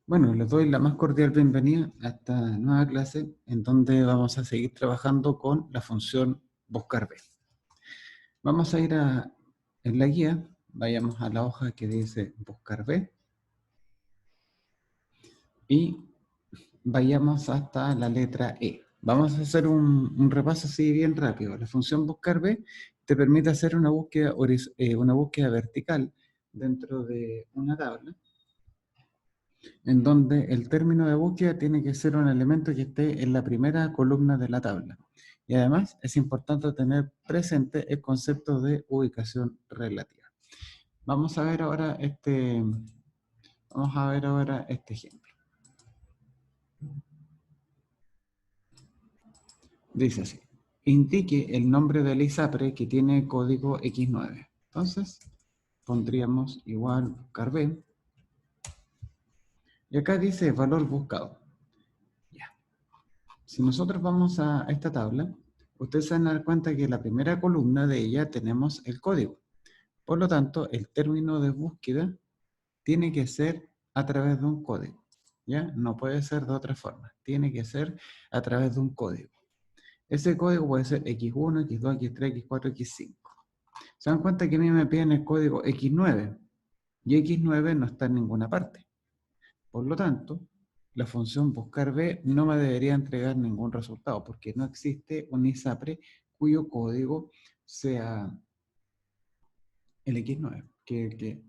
Bueno, les doy la más cordial bienvenida a esta nueva clase en donde vamos a seguir trabajando con la función buscar B. Vamos a ir en la guía, vayamos a la hoja que dice buscar B y vayamos hasta la letra E. Vamos a hacer un repaso así bien rápido. La función buscar B te permite hacer una búsqueda vertical dentro de una tabla, en donde el término de búsqueda tiene que ser un elemento que esté en la primera columna de la tabla. Y además es importante tener presente el concepto de ubicación relativa. Vamos a ver ahora este ejemplo. Dice así: indique el nombre del ISAPRE que tiene código X9. Entonces pondríamos igual buscar B. Y acá dice valor buscado. Si nosotros vamos a esta tabla, ustedes se van a dar cuenta que en la primera columna de ella tenemos el código. Por lo tanto, el término de búsqueda tiene que ser a través de un código. ¿Ya? No puede ser de otra forma. Tiene que ser a través de un código. Ese código puede ser X1, X2, X3, X4, X5. Se dan cuenta que a mí me piden el código X9 y X9 no está en ninguna parte. Por lo tanto, la función buscar B no me debería entregar ningún resultado porque no existe un ISAPRE cuyo código sea el X9, que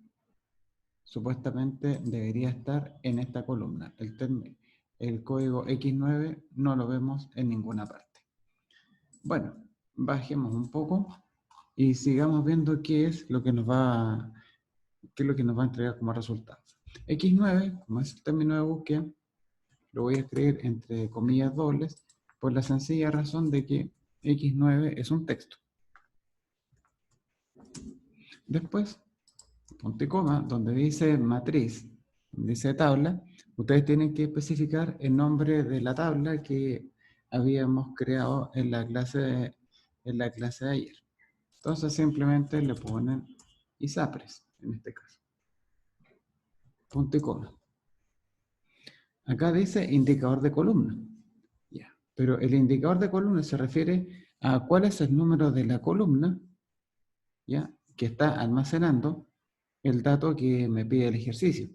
supuestamente debería estar en esta columna. El código X9 no lo vemos en ninguna parte. Bueno, bajemos un poco y sigamos viendo qué es lo que nos va a entregar como resultado. X9, como es el término de búsqueda, lo voy a escribir entre comillas dobles por la sencilla razón de que X9 es un texto. Después, punto y coma, donde dice matriz, dice tabla, ustedes tienen que especificar el nombre de la tabla que habíamos creado en la clase de ayer. Entonces simplemente le ponen ISAPRES, en este caso. Punto y coma. Acá dice indicador de columna. Ya. Pero el indicador de columna se refiere a cuál es el número de la columna, ¿ya?, que está almacenando el dato que me pide el ejercicio.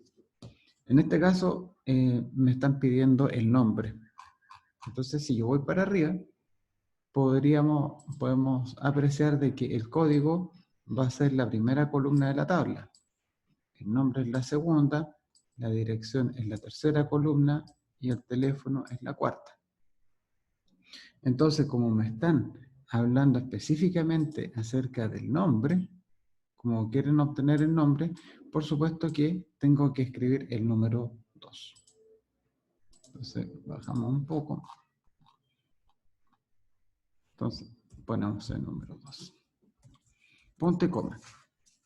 En este caso, me están pidiendo el nombre. Entonces, si yo voy para arriba, podemos apreciar de que el código va a ser la primera columna de la tabla. El nombre es la segunda, la dirección es la tercera columna y el teléfono es la cuarta. Entonces, como me están hablando específicamente acerca del nombre, como quieren obtener el nombre, por supuesto que tengo que escribir el número 2. Entonces, bajamos un poco. Entonces, ponemos el número 2. Punto y coma.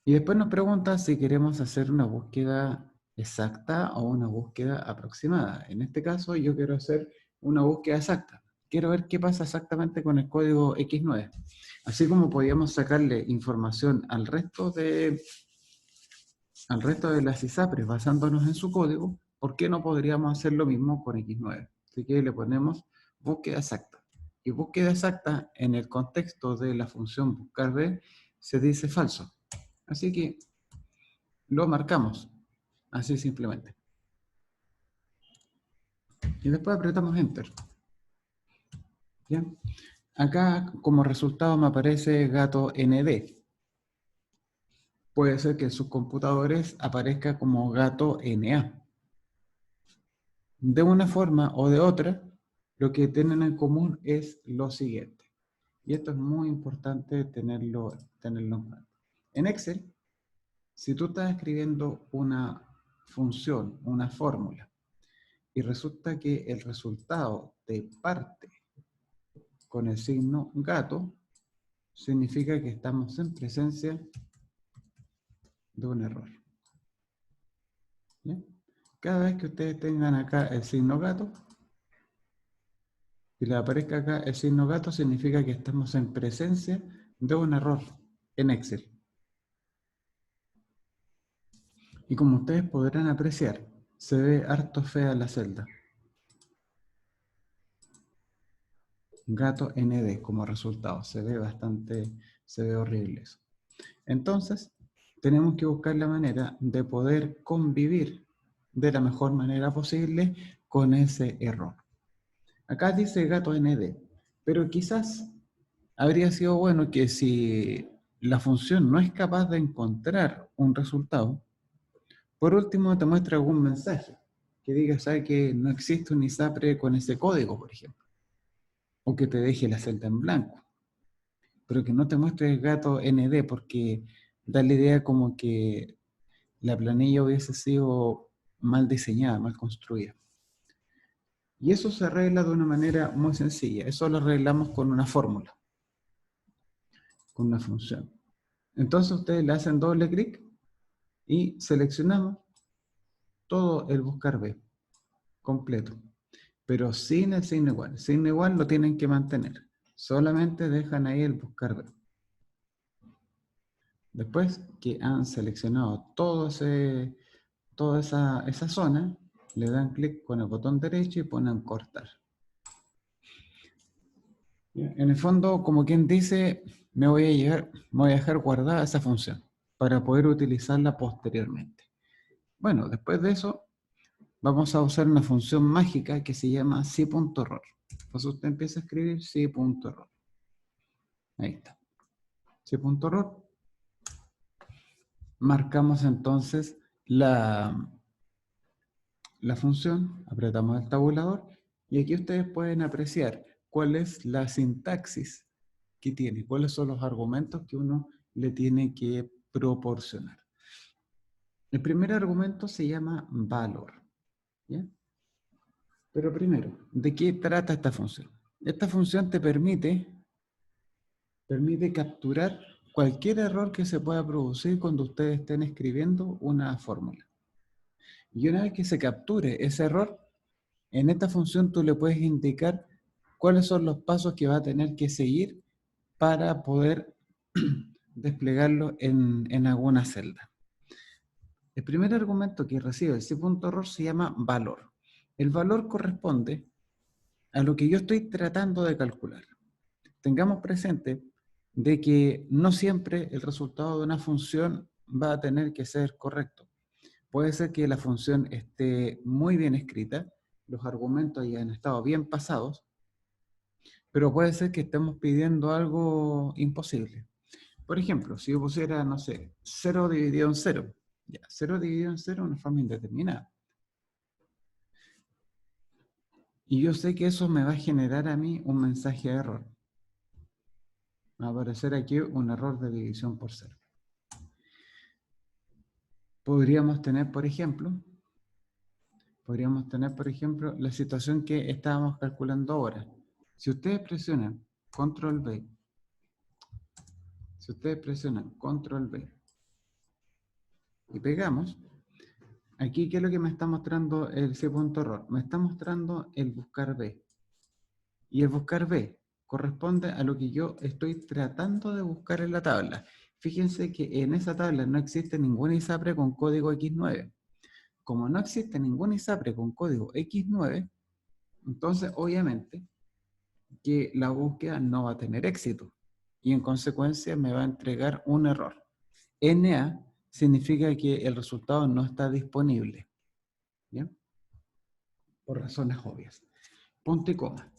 Y después nos pregunta si queremos hacer una búsqueda exacta o una búsqueda aproximada. En este caso, yo quiero hacer una búsqueda exacta. Quiero ver qué pasa exactamente con el código X9. Así como podíamos sacarle información al resto de las ISAPRES basándonos en su código, ¿por qué no podríamos hacer lo mismo con X9? Así que le ponemos búsqueda exacta. Y búsqueda exacta en el contexto de la función buscar B se dice falso. Así que lo marcamos, así simplemente. Y después apretamos Enter. ¿Ya? Acá como resultado me aparece gato ND. Puede ser que en sus computadores aparezca como gato NA. De una forma o de otra, lo que tienen en común es lo siguiente. Y esto es muy importante tenerlo en cuenta. En Excel, si tú estás escribiendo una función, una fórmula, y resulta que el resultado te parte con el signo gato, significa que estamos en presencia de un error. ¿Ya? Cada vez que ustedes tengan acá el signo gato, y le aparezca acá el signo gato, significa que estamos en presencia de un error en Excel. Y como ustedes podrán apreciar, Se ve harto fea la celda. Gato ND como resultado. Se ve horrible eso. Entonces, tenemos que buscar la manera de poder convivir de la mejor manera posible con ese error. Acá dice gato ND, pero quizás habría sido bueno que si la función no es capaz de encontrar un resultado, por último te muestre algún mensaje que diga, ¿sabe que no existe un ISAPRE con ese código, por ejemplo? O que te deje la celda en blanco, pero que no te muestre el gato ND porque da la idea como que la planilla hubiese sido mal diseñada, mal construida. Y eso se arregla de una manera muy sencilla. Eso lo arreglamos con una fórmula, con una función. Entonces ustedes le hacen doble clic y seleccionamos todo el buscar B completo, pero sin el signo igual. El signo igual lo tienen que mantener. Solamente dejan ahí el buscar B. Después que han seleccionado toda esa zona, le dan clic con el botón derecho y ponen cortar. En el fondo, como quien dice, me voy a dejar guardada esa función para poder utilizarla posteriormente. Bueno, después de eso, vamos a usar una función mágica que se llama si.error. Entonces usted empieza a escribir si.error. Ahí está. Si.error. Marcamos entonces la función, apretamos el tabulador y aquí ustedes pueden apreciar cuál es la sintaxis que tiene, cuáles son los argumentos que uno le tiene que proporcionar. El primer argumento se llama valor, ¿ya? Pero primero, ¿de qué trata esta función? Esta función te permite capturar cualquier error que se pueda producir cuando ustedes estén escribiendo una fórmula. Y una vez que se capture ese error, en esta función tú le puedes indicar cuáles son los pasos que va a tener que seguir para poder desplegarlo en alguna celda. El primer argumento que recibe el si.error se llama valor. El valor corresponde a lo que yo estoy tratando de calcular. Tengamos presente de que no siempre el resultado de una función va a tener que ser correcto. Puede ser que la función esté muy bien escrita, los argumentos hayan estado bien pasados, pero puede ser que estemos pidiendo algo imposible. Por ejemplo, si yo pusiera, no sé, 0 dividido en 0, ya, 0 dividido en 0 es una forma indeterminada. Y yo sé que eso me va a generar a mí un mensaje de error. Va a aparecer aquí un error de división por 0. Podríamos tener, por ejemplo, la situación que estábamos calculando ahora. Si ustedes presionan Control B, y pegamos, aquí, ¿qué es lo que me está mostrando el si.error? Me está mostrando el buscar B. Y el buscar B corresponde a lo que yo estoy tratando de buscar en la tabla. Fíjense que en esa tabla no existe ningún ISAPRE con código X9. Como no existe ningún ISAPRE con código X9, entonces obviamente que la búsqueda no va a tener éxito. Y en consecuencia me va a entregar un error. NA significa que el resultado no está disponible. ¿Bien? Por razones obvias. Punto y coma.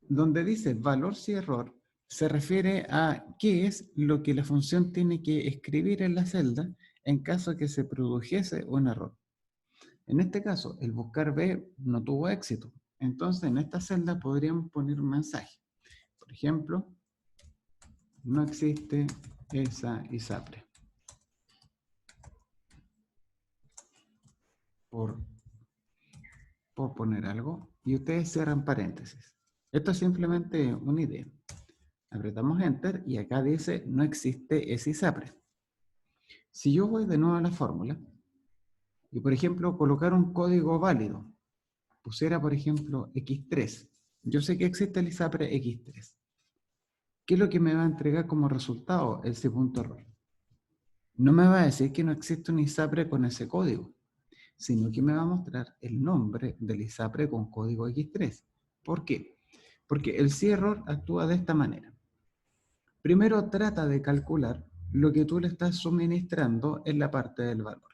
Donde dice valor si error, se refiere a qué es lo que la función tiene que escribir en la celda en caso de que se produjese un error. En este caso, el buscar B no tuvo éxito. Entonces, en esta celda podríamos poner un mensaje. Por ejemplo, no existe esa ISAPRE. Por poner algo. Y ustedes cierran paréntesis. Esto es simplemente una idea. Apretamos Enter y acá dice no existe ese ISAPRE. Si yo voy de nuevo a la fórmula y, por ejemplo, colocar un código válido, pusiera, por ejemplo, X3. Yo sé que existe el ISAPRE X3. ¿Qué es lo que me va a entregar como resultado ese punto error? No me va a decir que no existe un ISAPRE con ese código. sino que me va a mostrar el nombre del ISAPRE con código X3. ¿Por qué? Porque el si-error actúa de esta manera. Primero trata de calcular lo que tú le estás suministrando en la parte del valor.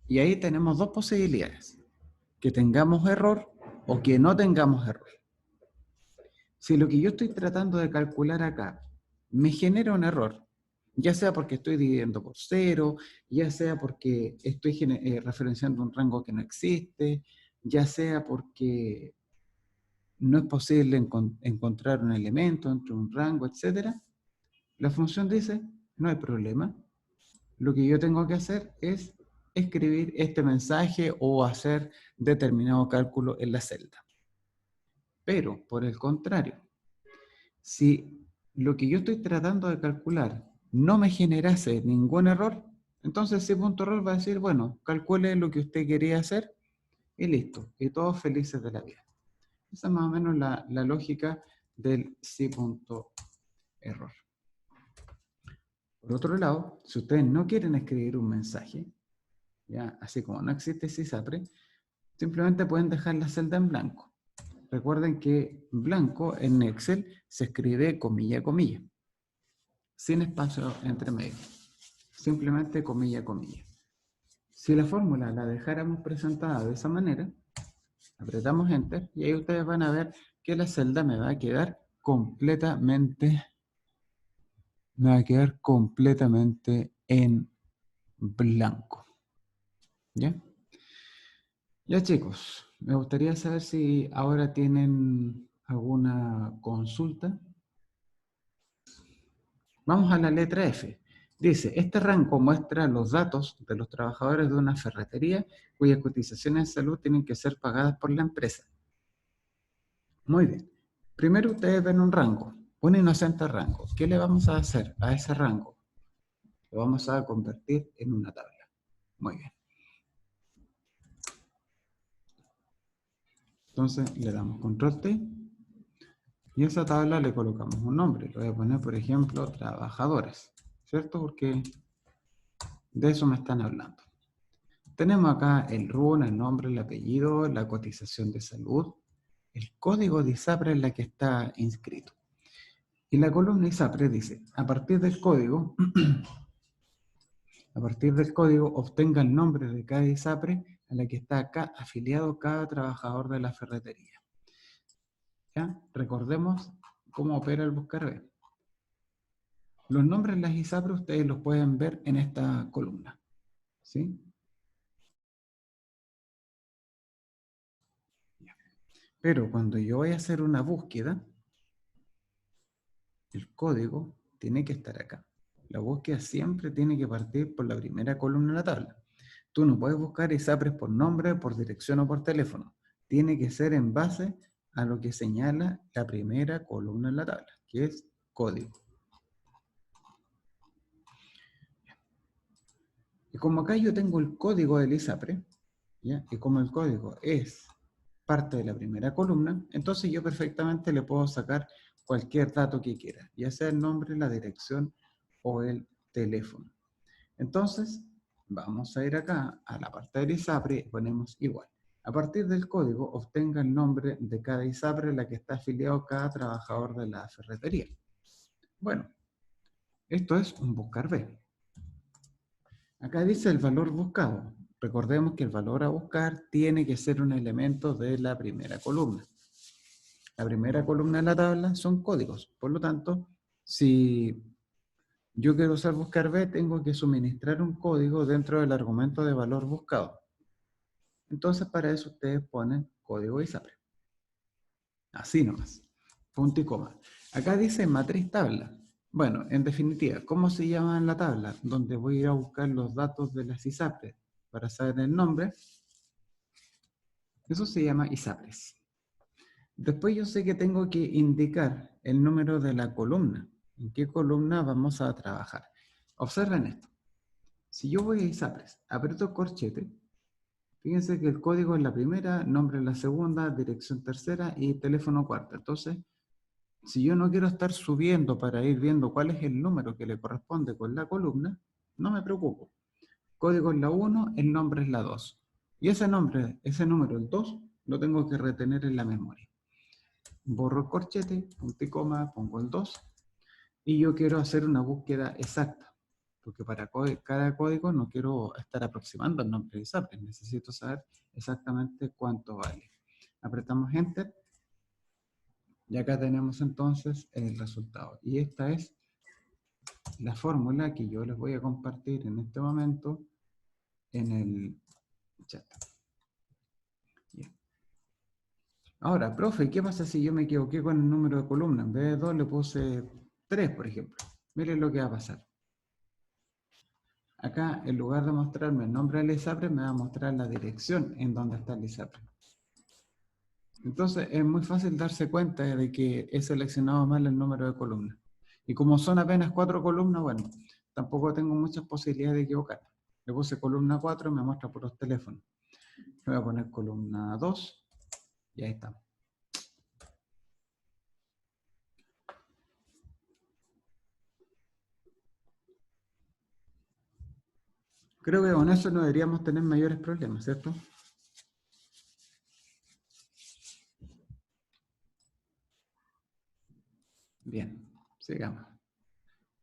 Y ahí tenemos dos posibilidades, que tengamos error o que no tengamos error. Si lo que yo estoy tratando de calcular acá me genera un error, ya sea porque estoy dividiendo por cero, ya sea porque estoy referenciando un rango que no existe, ya sea porque no es posible encontrar un elemento entre un rango, etc. La función dice, no hay problema. Lo que yo tengo que hacer es escribir este mensaje o hacer determinado cálculo en la celda. Pero, por el contrario, si lo que yo estoy tratando de calcular no me generase ningún error, entonces si.error va a decir, bueno, calcule lo que usted quería hacer y listo, y todos felices de la vida. Esa es más o menos la lógica del si.error. Por otro lado, si ustedes no quieren escribir un mensaje, ¿ya? Así como no existe SISAPRE, simplemente pueden dejar la celda en blanco. Recuerden que blanco en Excel se escribe comilla, comilla, sin espacio entre medio. Simplemente comilla, comilla. Si la fórmula la dejáramos presentada de esa manera, apretamos Enter y ahí ustedes van a ver que la celda me va a quedar completamente en blanco. ¿Ya? Ya chicos, me gustaría saber si ahora tienen alguna consulta. Vamos a la letra F. Dice, este rango muestra los datos de los trabajadores de una ferretería cuyas cotizaciones de salud tienen que ser pagadas por la empresa. Muy bien. Primero ustedes ven un rango, un inocente rango. ¿Qué le vamos a hacer a ese rango? Lo vamos a convertir en una tabla. Muy bien. Entonces le damos control T y a esa tabla le colocamos un nombre. Le voy a poner, por ejemplo, trabajadoras, ¿cierto? Porque de eso me están hablando. Tenemos acá el RUN, el nombre, el apellido, la cotización de salud, el código de ISAPRE en la que está inscrito. Y la columna ISAPRE dice, a partir del código obtenga el nombre de cada ISAPRE a la que está acá afiliado cada trabajador de la ferretería. ¿Ya? Recordemos cómo opera el buscar B. Los nombres de las ISAPRE ustedes los pueden ver en esta columna. ¿Sí? Pero cuando yo voy a hacer una búsqueda, el código tiene que estar acá. La búsqueda siempre tiene que partir por la primera columna de la tabla. Tú no puedes buscar ISAPRES por nombre, por dirección o por teléfono. Tiene que ser en base a lo que señala la primera columna en la tabla, que es código. Y como acá yo tengo el código del ISAPRE, ¿ya? Y como el código es parte de la primera columna, entonces yo perfectamente le puedo sacar cualquier dato que quiera, ya sea el nombre, la dirección o el teléfono. Entonces, vamos a ir acá a la parte del ISAPRE y ponemos igual. A partir del código, obtenga el nombre de cada ISAPRE en la que está afiliado cada trabajador de la ferretería. Bueno, esto es un buscar B. Acá dice el valor buscado. Recordemos que el valor a buscar tiene que ser un elemento de la primera columna. La primera columna de la tabla son códigos. Por lo tanto, si yo quiero usar buscar B, tengo que suministrar un código dentro del argumento de valor buscado. Entonces, para eso ustedes ponen código ISAPRE. Así nomás. Punto y coma. Acá dice matriz tabla. Bueno, en definitiva, ¿cómo se llama la tabla? Donde voy a ir a buscar los datos de las ISAPRES para saber el nombre. Eso se llama ISAPRES. Después yo sé que tengo que indicar el número de la columna. ¿En qué columna vamos a trabajar? Observen esto. Si yo voy a ISAPRES, aprieto corchete, fíjense que el código es la primera, nombre en la segunda, dirección tercera y teléfono cuarta. Entonces, si yo no quiero estar subiendo para ir viendo cuál es el número que le corresponde con la columna, no me preocupo. código es la 1, el nombre es la 2. Y ese número, el 2, lo tengo que retener en la memoria. Borro el corchete, punto y coma, pongo el 2, y yo quiero hacer una búsqueda exacta, porque para cada código no quiero estar aproximando el nombre de ISAPRE, necesito saber exactamente cuánto vale. Apretamos Enter, y acá tenemos entonces el resultado. Y esta es la fórmula que yo les voy a compartir en este momento en el chat. Bien. Ahora, profe, ¿qué pasa si yo me equivoqué con el número de columna? En vez de 2 le puse 3, por ejemplo. Miren lo que va a pasar. Acá, en lugar de mostrarme el nombre del ISAPRE, me va a mostrar la dirección en donde está el ISAPRE. Entonces, es muy fácil darse cuenta de que he seleccionado mal el número de columnas. Y como son apenas 4 columnas, bueno, tampoco tengo muchas posibilidades de equivocarme. Le puse columna 4 y me muestra por los teléfonos. Le voy a poner columna 2 y ahí estamos. Creo que con eso no deberíamos tener mayores problemas, ¿cierto? Bien, sigamos.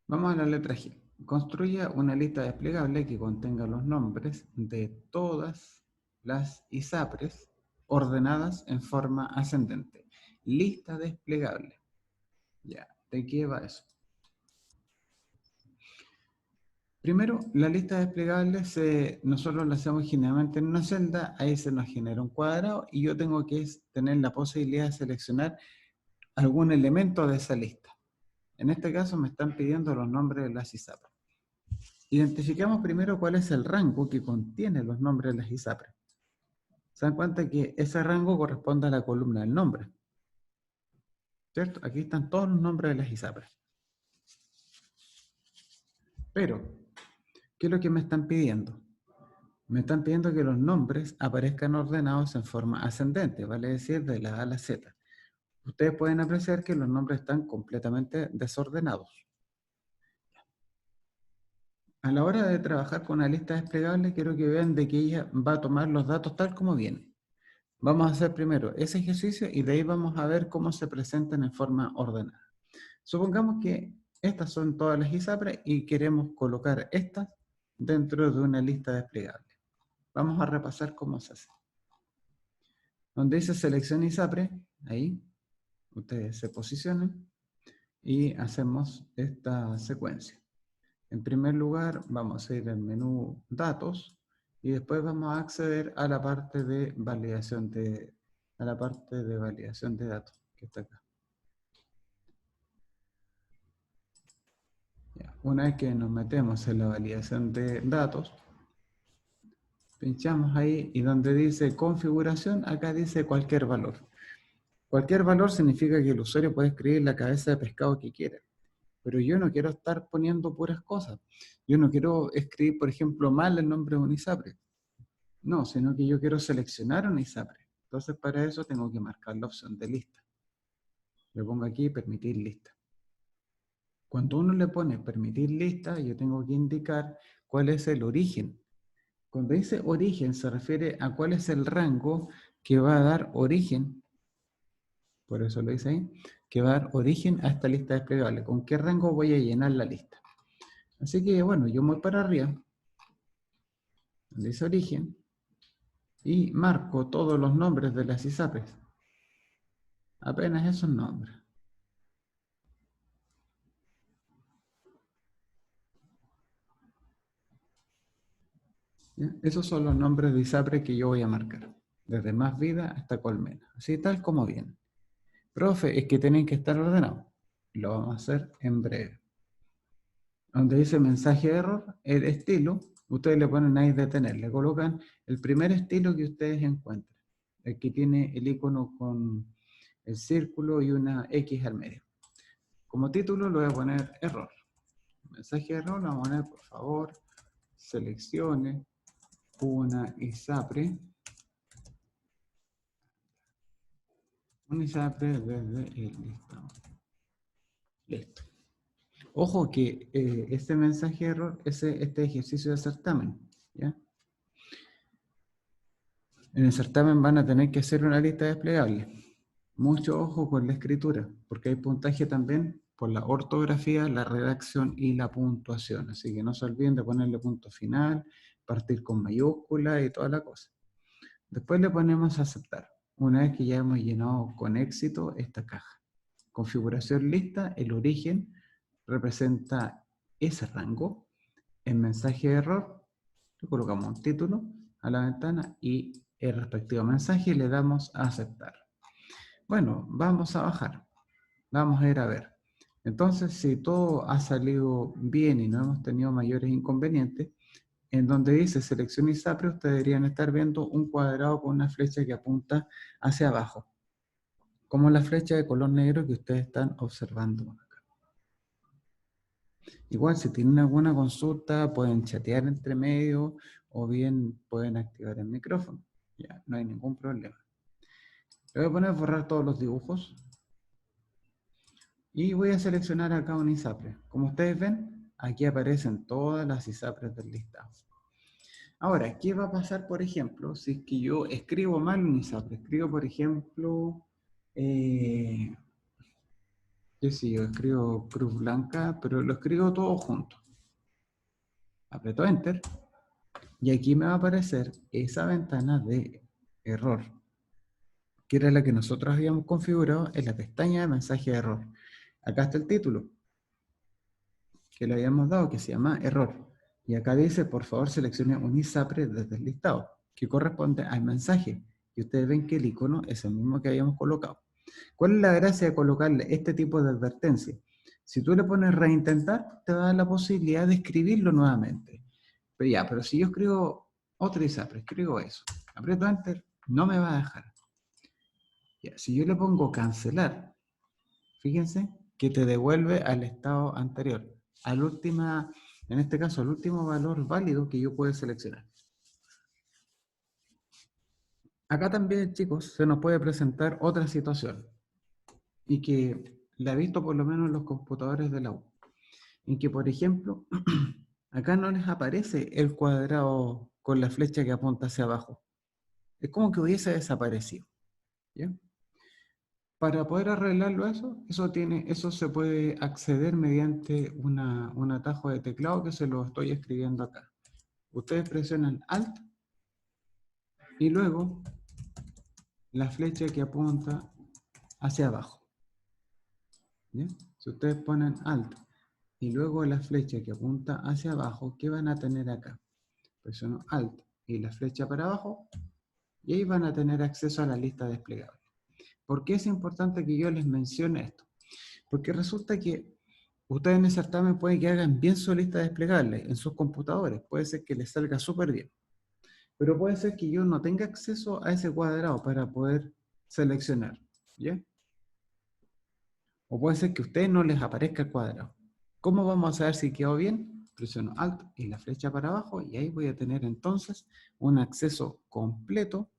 Vamos a la letra G. Construya una lista desplegable que contenga los nombres de todas las ISAPRES ordenadas en forma ascendente. Lista desplegable. Ya, ¿de qué va eso? Primero, la lista desplegable nosotros la hacemos generalmente en una celda, ahí se nos genera un cuadrado y yo tengo que tener la posibilidad de seleccionar algún elemento de esa lista. En este caso me están pidiendo los nombres de las ISAPRES. Identificamos primero cuál es el rango que contiene los nombres de las ISAPRES. Se dan cuenta que ese rango corresponde a la columna del nombre. ¿Cierto? Aquí están todos los nombres de las ISAPRES. Pero, ¿qué es lo que me están pidiendo? Me están pidiendo que los nombres aparezcan ordenados en forma ascendente, vale decir, de la A a la Z. Ustedes pueden apreciar que los nombres están completamente desordenados. A la hora de trabajar con una lista desplegable, quiero que vean de que ella va a tomar los datos tal como vienen. Vamos a hacer primero ese ejercicio y de ahí vamos a ver cómo se presentan en forma ordenada. Supongamos que estas son todas las ISAPRES y queremos colocar estas dentro de una lista desplegable. Vamos a repasar cómo se hace. Donde dice selección ISAPRE, ahí ustedes se posicionan y hacemos esta secuencia. En primer lugar, vamos a ir al menú Datos y después vamos a acceder a la parte de validación de datos que está acá. Ya. Una vez que nos metemos en la validación de datos, pinchamos ahí y donde dice configuración, acá dice cualquier valor. Cualquier valor significa que el usuario puede escribir la cabeza de pescado que quiera. Pero yo no quiero estar poniendo puras cosas. Yo no quiero escribir, por ejemplo, mal el nombre de un ISAPRE. No, sino que yo quiero seleccionar un ISAPRE. Entonces, para eso tengo que marcar la opción de lista. Le pongo aquí permitir lista. Cuando uno le pone permitir lista, yo tengo que indicar cuál es el origen. Cuando dice origen, se refiere a cuál es el rango que va a dar origen, por eso lo dice ahí, que va a dar origen a esta lista desplegable. ¿Con qué rango voy a llenar la lista? Así que, bueno, yo voy para arriba, donde dice origen, y marco todos los nombres de las ISAPRES. Apenas esos nombres. ¿Ya? Esos son los nombres de ISAPRE que yo voy a marcar, desde más vida hasta colmena, así tal como viene. Profe, es que tienen que estar ordenados. Lo vamos a hacer en breve. Donde dice mensaje de error, el estilo, ustedes le ponen ahí detener, le colocan el primer estilo que ustedes encuentren, el que tiene el icono con el círculo y una X al medio. Como título le voy a poner error. Mensaje de error, le vamos a poner, por favor, seleccione una ISAPRE. Un ISAPRE desde el listado. Listo. Ojo que este mensaje de error es este ejercicio de certamen. ¿Ya? En el certamen van a tener que hacer una lista desplegable. Mucho ojo con la escritura, porque hay puntaje también por la ortografía, la redacción y la puntuación. Así que no se olviden de ponerle punto final, partir con mayúscula y toda la cosa. Después le ponemos a aceptar. Una vez que ya hemos llenado con éxito esta caja. Configuración lista, el origen representa ese rango. En mensaje de error, le colocamos un título a la ventana y el respectivo mensaje le damos a aceptar. Bueno, vamos a bajar. Vamos a ir a ver. Entonces, si todo ha salido bien y no hemos tenido mayores inconvenientes, en donde dice selección ISAPRE, ustedes deberían estar viendo un cuadrado con una flecha que apunta hacia abajo, como la flecha de color negro que ustedes están observando acá. Igual, si tienen alguna consulta, pueden chatear entre medio o bien pueden activar el micrófono. Ya, no hay ningún problema. Le voy a poner borrar todos los dibujos y voy a seleccionar acá un ISAPRE. Como ustedes ven, aquí aparecen todas las ISAPRES del listado. Ahora, ¿qué va a pasar, por ejemplo, si es que yo escribo mal un ISAPRE? Escribo, por ejemplo, qué sé yo, escribo Cruz Blanca, pero lo escribo todo junto. Aprieto Enter y aquí me va a aparecer esa ventana de error, que era la que nosotros habíamos configurado en la pestaña de mensaje de error. Acá está el título que le habíamos dado, que se llama error. Y acá dice, por favor, seleccione un ISAPRE desde el listado, que corresponde al mensaje. Y ustedes ven que el icono es el mismo que habíamos colocado. ¿Cuál es la gracia de colocarle este tipo de advertencia? Si tú le pones reintentar, te da la posibilidad de escribirlo nuevamente. Pero ya, pero si yo escribo otro ISAPRE, escribo eso, aprieto Enter, no me va a dejar. Ya, si yo le pongo cancelar, fíjense que te devuelve al estado anterior, al última, en este caso, al último valor válido que yo puedo seleccionar. Acá también, chicos, se nos puede presentar otra situación, y que la he visto por lo menos en los computadores de la U, en que, por ejemplo, acá no les aparece el cuadrado con la flecha que apunta hacia abajo. Es como que hubiese desaparecido. ¿Ya? Para poder arreglarlo eso se puede acceder mediante un atajo de teclado que se lo estoy escribiendo acá. Ustedes presionan Alt y luego la flecha que apunta hacia abajo. ¿Ya? Si ustedes ponen Alt y luego la flecha que apunta hacia abajo, ¿qué van a tener acá? Presiono Alt y la flecha para abajo y ahí van a tener acceso a la lista desplegable. ¿Por qué es importante que yo les mencione esto? Porque resulta que ustedes en el certamen pueden que hagan bien su lista desplegable en sus computadores. Puede ser que les salga súper bien. Pero puede ser que yo no tenga acceso a ese cuadrado para poder seleccionar. ¿Ya? O puede ser que a ustedes no les aparezca el cuadrado. ¿Cómo vamos a saber si quedó bien? Presiono Alt y la flecha para abajo y ahí voy a tener entonces un acceso completo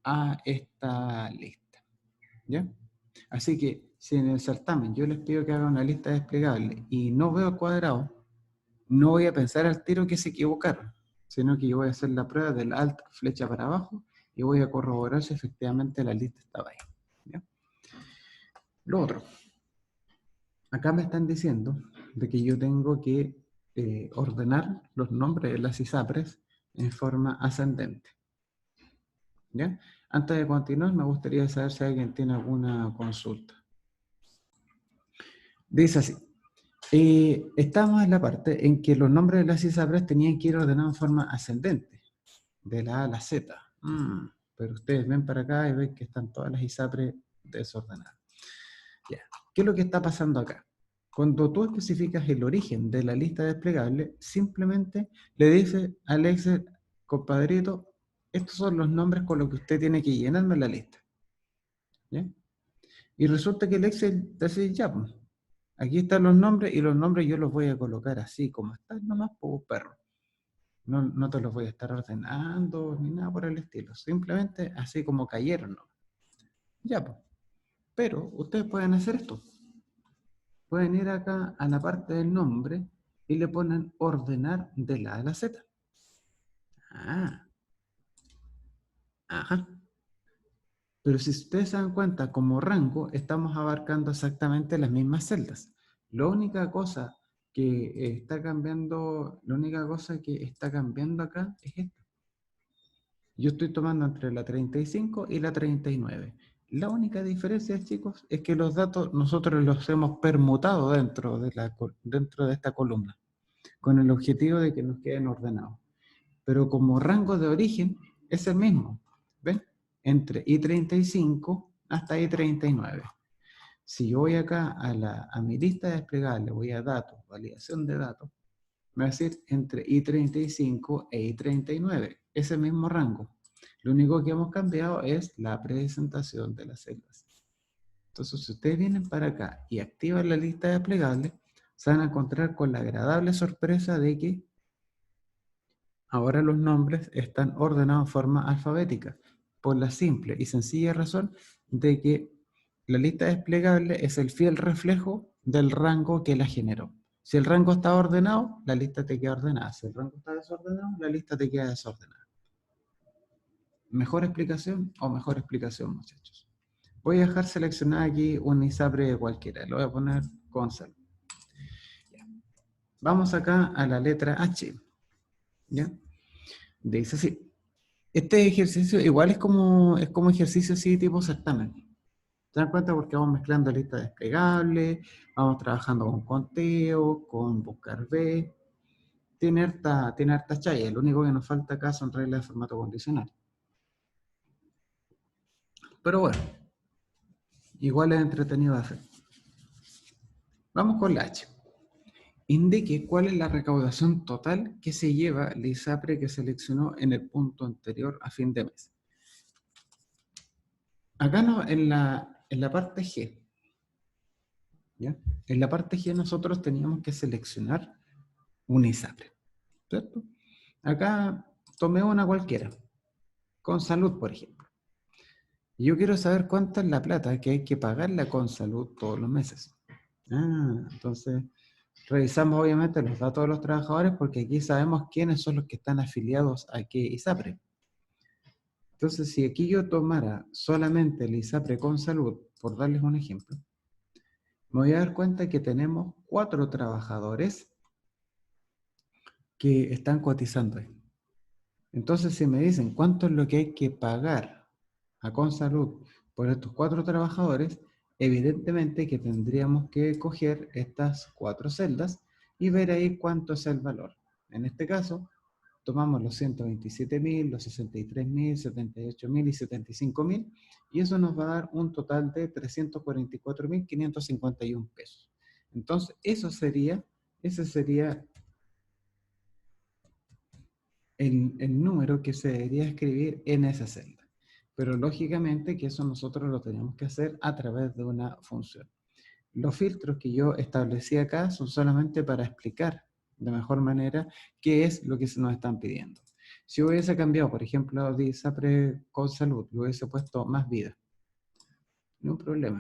a esta lista. ¿Ya? Así que si en el certamen yo les pido que hagan una lista desplegable y no veo el cuadrado, no voy a pensar al tiro que se equivocaron, sino que yo voy a hacer la prueba del Alt flecha para abajo y voy a corroborar si efectivamente la lista estaba ahí. ¿Ya? Lo otro, acá me están diciendo de que yo tengo que ordenar los nombres de las ISAPRES en forma ascendente. ¿Ya? Antes de continuar, me gustaría saber si alguien tiene alguna consulta. Dice así. Estamos en la parte en que los nombres de las ISAPRES tenían que ir ordenados en forma ascendente, de la A a la Z. Pero ustedes ven para acá y ven que están todas las ISAPRES desordenadas. Ya. ¿Qué es lo que está pasando acá? Cuando tú especificas el origen de la lista desplegable, simplemente le dices al Excel, compadrito, estos son los nombres con los que usted tiene que llenarme la lista. ¿Ya? Y resulta que el Excel te dice, ya, pues, aquí están los nombres y los nombres yo los voy a colocar así como están nomás, pues perro. No te los voy a estar ordenando ni nada por el estilo. Simplemente así como cayeron, ¿no? Ya, pues. Pero ustedes pueden hacer esto. Pueden ir acá a la parte del nombre y le ponen ordenar de la A a la Z. Ah, ajá. Pero si ustedes se dan cuenta, como rango, estamos abarcando exactamente las mismas celdas. La única cosa que está cambiando, la única cosa que está cambiando acá es esta. Yo estoy tomando entre la 35 y la 39. La única diferencia, chicos, es que los datos nosotros los hemos permutado dentro de esta columna, con el objetivo de que nos queden ordenados. Pero como rango de origen es el mismo, ¿ven? Entre I35 hasta I39. Si yo voy acá a mi lista desplegable, voy a datos, validación de datos, me va a decir entre I35 e I39, ese mismo rango. Lo único que hemos cambiado es la presentación de las celdas. Entonces, si ustedes vienen para acá y activan la lista desplegable, se van a encontrar con la agradable sorpresa de que ahora los nombres están ordenados de forma alfabética, por la simple y sencilla razón de que la lista desplegable es el fiel reflejo del rango que la generó. Si el rango está ordenado, la lista te queda ordenada. Si el rango está desordenado, la lista te queda desordenada. ¿Mejor explicación o mejor explicación, muchachos? Voy a dejar seleccionada aquí un ISAPRE cualquiera. Lo voy a poner con sal. Vamos acá a la letra H. ¿Ya? Dice así. Este ejercicio igual es como ejercicio así tipo certamen. ¿Se dan cuenta? Porque vamos mezclando listas desplegables, vamos trabajando con conteo, con buscar B. Tiene harta chaya. Lo único que nos falta acá son reglas de formato condicional. Pero bueno, igual es entretenido de hacer. Vamos con la H. Indique cuál es la recaudación total que se lleva el ISAPRE que seleccionó en el punto anterior a fin de mes. Acá no, en la parte G, ¿ya? En la parte G nosotros teníamos que seleccionar un ISAPRE, ¿cierto? Acá tomé una cualquiera, con salud, por ejemplo. Y yo quiero saber cuánto es la plata que hay que pagarle a Consalud todos los meses. Entonces revisamos obviamente los datos de los trabajadores porque aquí sabemos quiénes son los que están afiliados a qué ISAPRE. Entonces, si aquí yo tomara solamente el ISAPRE con salud, por darles un ejemplo, me voy a dar cuenta que tenemos 4 trabajadores que están cotizando ahí. Entonces, si me dicen cuánto es lo que hay que pagar a Consalud por estos 4 trabajadores, evidentemente que tendríamos que coger estas 4 celdas y ver ahí cuánto es el valor. En este caso, tomamos los 127.000, los 63.000, 78.000 y 75.000 y eso nos va a dar un total de 344.551 pesos. Entonces, ese sería el número que se debería escribir en esa celda. Pero lógicamente que eso nosotros lo tenemos que hacer a través de una función. Los filtros que yo establecí acá son solamente para explicar de mejor manera qué es lo que se nos están pidiendo. Si hubiese cambiado, por ejemplo, de ISAPRE con salud, lo hubiese puesto más vida. No hay problema.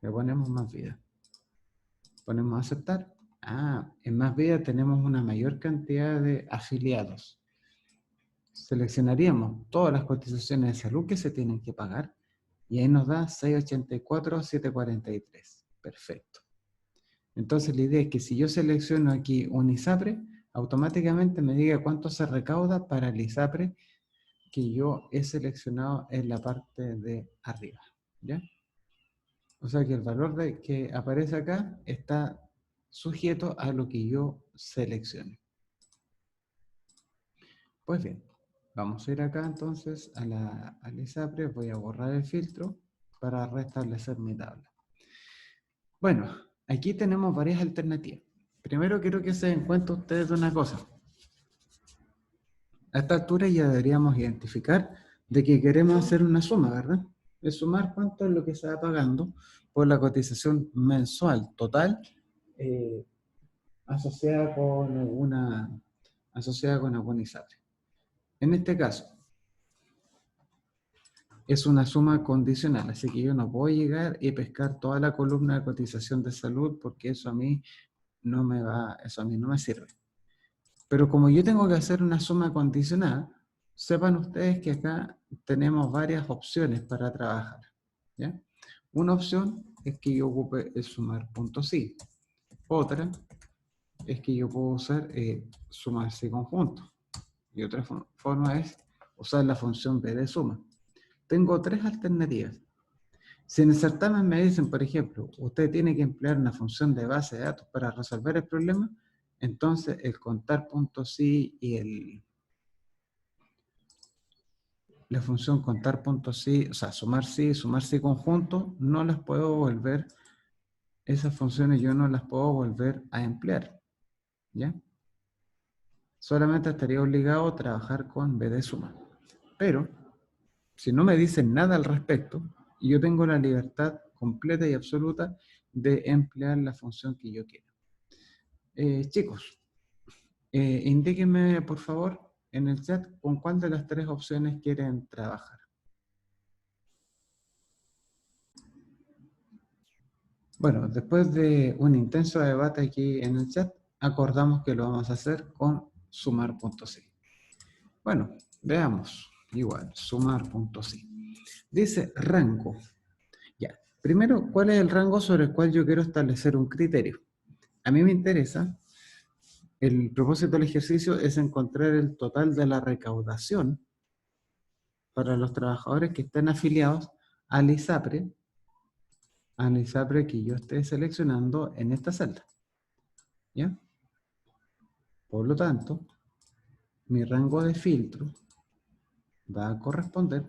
Le ponemos más vida. Ponemos aceptar. En más vida tenemos una mayor cantidad de afiliados. Seleccionaríamos todas las cotizaciones de salud que se tienen que pagar y ahí nos da 684,743. Perfecto. Entonces la idea es que si yo selecciono aquí un ISAPRE, automáticamente me diga cuánto se recauda para el ISAPRE que yo he seleccionado en la parte de arriba. ¿Ya? O sea que el valor que aparece acá está sujeto a lo que yo seleccione. Pues bien, vamos a ir acá entonces al ISAPRE, voy a borrar el filtro para restablecer mi tabla. Bueno, aquí tenemos varias alternativas. Primero quiero que se den cuenta ustedes de una cosa. A esta altura ya deberíamos identificar de que queremos hacer una suma, ¿verdad? Es sumar cuánto es lo que se va pagando por la cotización mensual total asociada con algún ISAPRE. En este caso, es una suma condicional, así que yo no puedo llegar y pescar toda la columna de cotización de salud porque eso a mí no me sirve. Pero como yo tengo que hacer una suma condicionada, sepan ustedes que acá tenemos varias opciones para trabajar, ¿ya? Una opción es que yo ocupe el sumar punto sí. Otra es que yo puedo usar sumar sí conjunto. Y otra forma es usar la función b de suma. Tengo tres alternativas. Si en el certamen me dicen, por ejemplo, usted tiene que emplear una función de base de datos para resolver el problema, entonces el contar punto sí y la función contar punto sí, o sea, sumar sí conjunto, no las puedo volver, esas funciones yo no las puedo volver a emplear, ¿ya? Solamente estaría obligado a trabajar con b de suma. Pero, si no me dicen nada al respecto, yo tengo la libertad completa y absoluta de emplear la función que yo quiera. Chicos, indíquenme por favor en el chat con cuál de las tres opciones quieren trabajar. Bueno, después de un intenso debate aquí en el chat, acordamos que lo vamos a hacer con sumar.c. Bueno, veamos. Igual, sumar.c. Dice rango. Ya. Primero, ¿cuál es el rango sobre el cual yo quiero establecer un criterio? A mí me interesa, el propósito del ejercicio es encontrar el total de la recaudación para los trabajadores que estén afiliados al ISAPRE que yo esté seleccionando en esta celda. ¿Ya? Por lo tanto, mi rango de filtro va a corresponder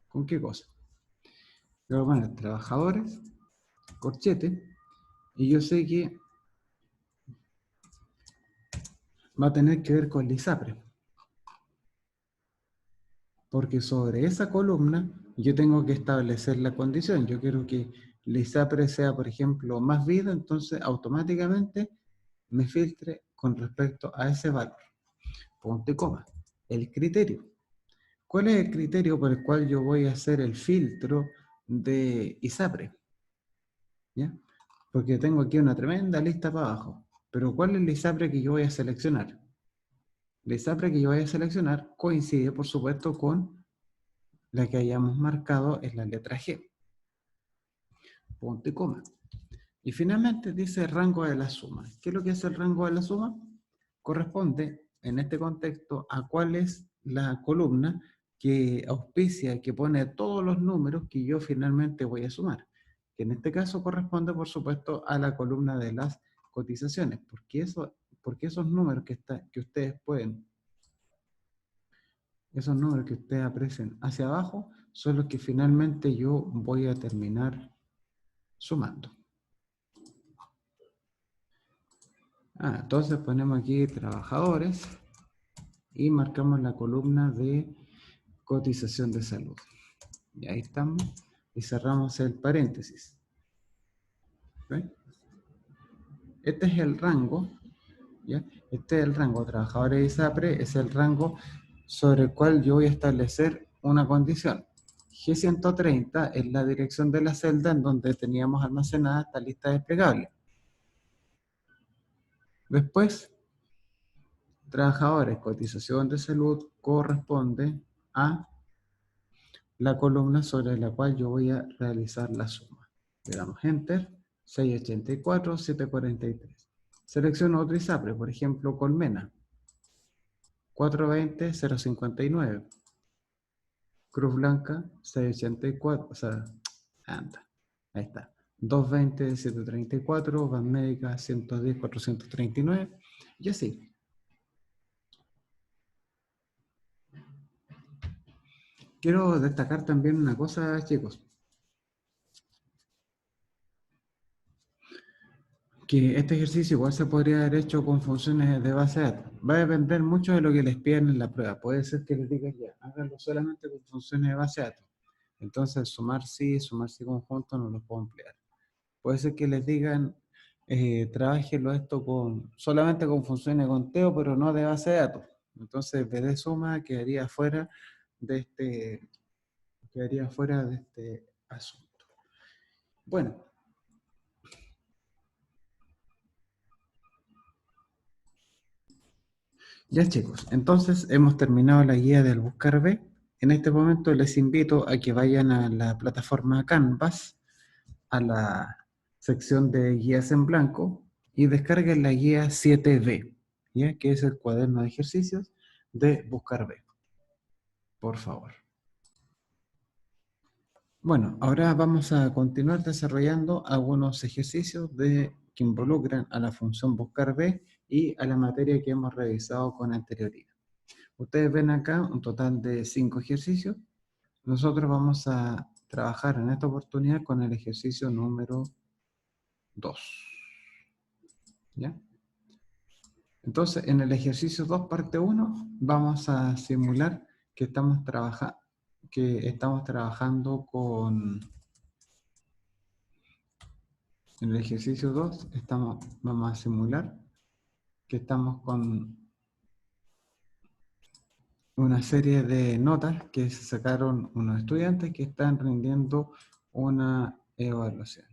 con qué cosa. Le voy a poner trabajadores, corchete, y yo sé que va a tener que ver con el ISAPRE. Porque sobre esa columna yo tengo que establecer la condición. Yo quiero que el ISAPRE sea, por ejemplo, más vida, entonces automáticamente me filtre con respecto a ese valor. Punto y coma. El criterio. ¿Cuál es el criterio por el cual yo voy a hacer el filtro de ISAPRE? ¿Ya? Porque tengo aquí una tremenda lista para abajo. Pero ¿cuál es el ISAPRE que yo voy a seleccionar? El ISAPRE que yo voy a seleccionar coincide, por supuesto, con la que hayamos marcado en la letra G. Punto y coma. Y finalmente dice rango de la suma. ¿Qué es lo que es el rango de la suma? Corresponde, en este contexto, a cuál es la columna que auspicia, que pone todos los números que yo finalmente voy a sumar. Que en este caso corresponde, por supuesto, a la columna de las cotizaciones. Porque esos números que ustedes pueden, esos números que ustedes aprecian hacia abajo, son los que finalmente yo voy a terminar sumando. Entonces ponemos aquí trabajadores y marcamos la columna de cotización de salud. Y ahí estamos. Y cerramos el paréntesis. ¿Ve? Este es el rango. ¿Ya? Este es el rango. Trabajadores de ISAPRE es el rango sobre el cual yo voy a establecer una condición. G130 es la dirección de la celda en donde teníamos almacenada esta lista desplegable. Después, trabajadores, cotización de salud corresponde a la columna sobre la cual yo voy a realizar la suma. Le damos Enter, 684, 743. Selecciono otro ISAPRE, por ejemplo, Colmena, 420, 059. Cruz Blanca, 684, o sea, anda, ahí está. 220, 734, Van Médica, 110, 439, y así. Quiero destacar también una cosa, chicos. Que este ejercicio igual se podría haber hecho con funciones de base de datos. Va a depender mucho de lo que les pidan en la prueba. Puede ser que les digan ya, háganlo solamente con funciones de base de datos. Entonces, sumar sí conjunto no lo puedo emplear. Puede ser que les digan, trabájenlo esto solamente con funciones de conteo, pero no de base de datos. Entonces, B de suma quedaría fuera de este asunto. Bueno, Ya chicos, entonces hemos terminado la guía del Buscar B. En este momento les invito a que vayan a la plataforma Canvas, a la sección de guías en blanco y descarguen la guía 7B, ¿ya? Que es el cuaderno de ejercicios de Buscar B, por favor. Bueno, ahora vamos a continuar desarrollando algunos ejercicios que involucran a la función Buscar B y a la materia que hemos revisado con anterioridad. Ustedes ven acá un total de 5 ejercicios. Nosotros vamos a trabajar en esta oportunidad con el ejercicio número 2. ¿Ya? Entonces, en el ejercicio 2, parte 1, vamos a simular que estamos trabajando con... En el ejercicio 2 vamos a simular que estamos con una serie de notas que se sacaron unos estudiantes que están rindiendo una evaluación.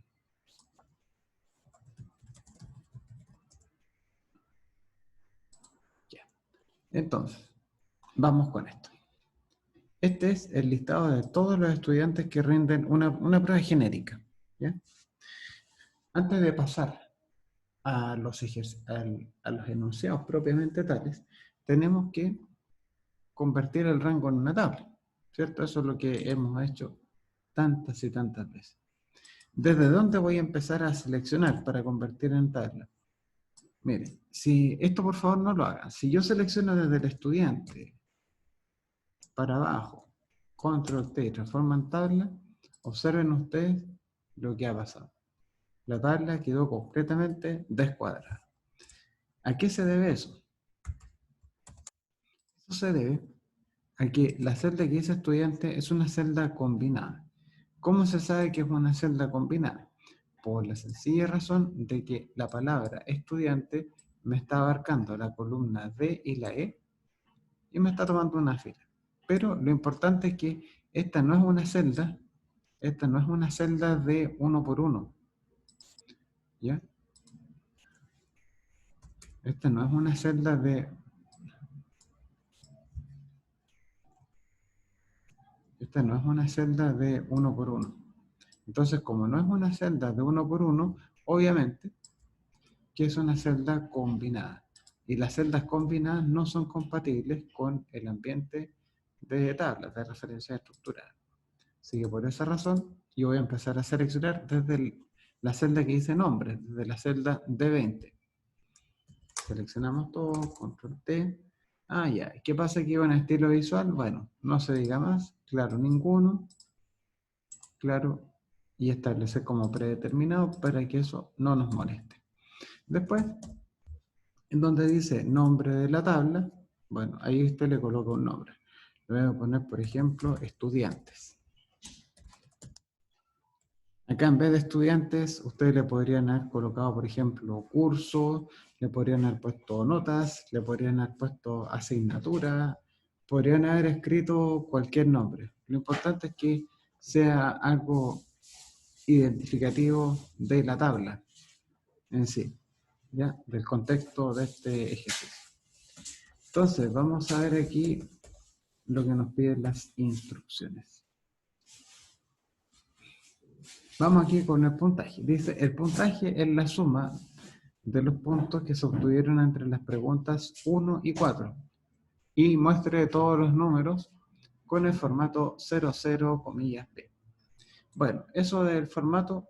Ya. Entonces, vamos con esto. Este es el listado de todos los estudiantes que rinden una prueba genérica, ¿ya? Antes de pasar a los enunciados propiamente tales, tenemos que convertir el rango en una tabla, ¿cierto? Eso es lo que hemos hecho tantas y tantas veces. ¿Desde dónde voy a empezar a seleccionar para convertir en tabla? Miren, si esto por favor no lo hagan. Si yo selecciono desde el estudiante para abajo, control T, transforma en tabla, observen ustedes lo que ha pasado. La tabla quedó completamente descuadrada. ¿A qué se debe eso? Eso se debe a que la celda que dice estudiante es una celda combinada. ¿Cómo se sabe que es una celda combinada? Por la sencilla razón de que la palabra estudiante me está abarcando la columna D y la E y me está tomando una fila. Pero lo importante es que esta no es una celda de 1 por 1, ¿ya? Esta no es una celda de Esta no es una celda de 1 por 1. Entonces, como no es una celda de 1 por 1, obviamente que es una celda combinada. Y las celdas combinadas no son compatibles con el ambiente de tablas de referencia estructurada. Así que por esa razón, yo voy a empezar a seleccionar desde la celda que dice nombre, desde la celda D20. Seleccionamos todo, control T. Ah, ya. ¿Qué pasa aquí con el estilo visual? Bueno, no se diga más. Claro, ninguno. Claro. Y establecer como predeterminado para que eso no nos moleste. Después, en donde dice nombre de la tabla, bueno, ahí usted le coloca un nombre. Le voy a poner, por ejemplo, estudiantes. Acá en vez de estudiantes, ustedes le podrían haber colocado, por ejemplo, curso, le podrían haber puesto notas, le podrían haber puesto asignatura, podrían haber escrito cualquier nombre. Lo importante es que sea algo identificativo de la tabla en sí, ¿ya? Del contexto de este ejercicio. Entonces, vamos a ver aquí lo que nos piden las instrucciones. Vamos aquí con el puntaje. Dice, el puntaje es la suma de los puntos que se obtuvieron entre las preguntas 1 y 4 y muestre todos los números con el formato 00, P. Bueno, eso del formato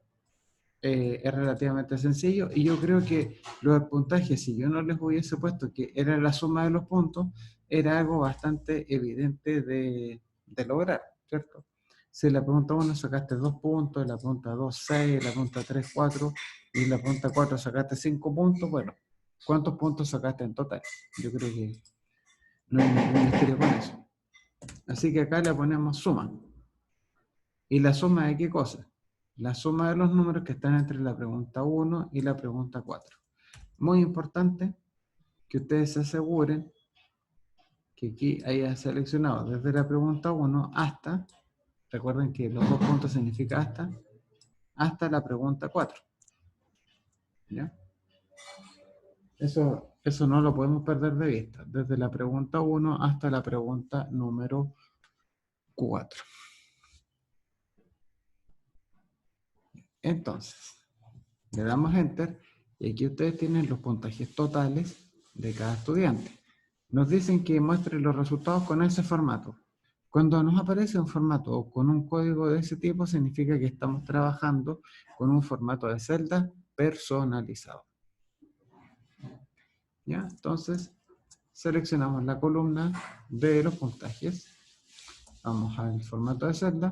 es relativamente sencillo y yo creo que lo del puntaje, si yo no les hubiese puesto que era la suma de los puntos, era algo bastante evidente de lograr, ¿cierto? Si la pregunta 1 sacaste 2 puntos, la pregunta 2, 6, la pregunta 3, 4 y la pregunta 4 sacaste 5 puntos, bueno, ¿cuántos puntos sacaste en total? Yo creo que no hay ningún misterio con eso. Así que acá le ponemos suma. ¿Y la suma de qué cosa? La suma de los números que están entre la pregunta 1 y la pregunta 4. Muy importante que ustedes se aseguren que aquí haya seleccionado desde la pregunta 1 hasta, recuerden que los 2 puntos significa hasta la pregunta 4. ¿Ya? Eso Eso no lo podemos perder de vista, desde la pregunta 1 hasta la pregunta número 4. Entonces, le damos Enter y aquí ustedes tienen los puntajes totales de cada estudiante. Nos dicen que muestre los resultados con ese formato. Cuando nos aparece un formato o con un código de ese tipo, significa que estamos trabajando con un formato de celda personalizado. ¿Ya? Entonces, seleccionamos la columna de los puntajes. Vamos al formato de celda.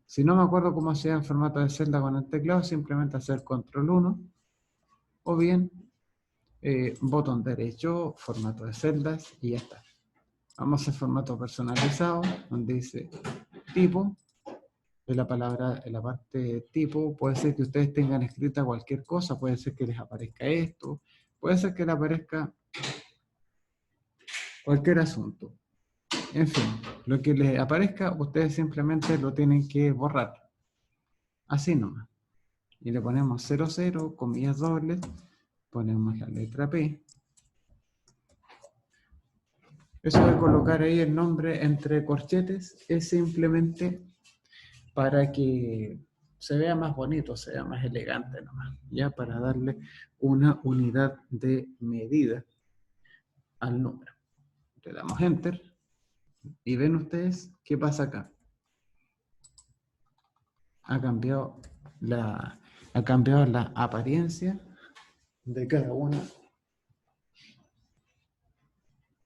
Si no me acuerdo cómo se llama el formato de celda con el teclado, simplemente hacer control 1 o bien botón derecho, formato de celdas y ya está. Vamos al formato personalizado, donde dice tipo. De la palabra, en la parte tipo, puede ser que ustedes tengan escrita cualquier cosa, puede ser que les aparezca esto, puede ser que les aparezca cualquier asunto. En fin, lo que les aparezca, ustedes simplemente lo tienen que borrar. Así nomás. Y le ponemos 00, comillas dobles, ponemos la letra P. Eso de colocar ahí el nombre entre corchetes es simplemente para que se vea más bonito, se vea más elegante nomás, ya para darle una unidad de medida al número. Le damos Enter y ven ustedes qué pasa acá. Ha cambiado la apariencia de cada una.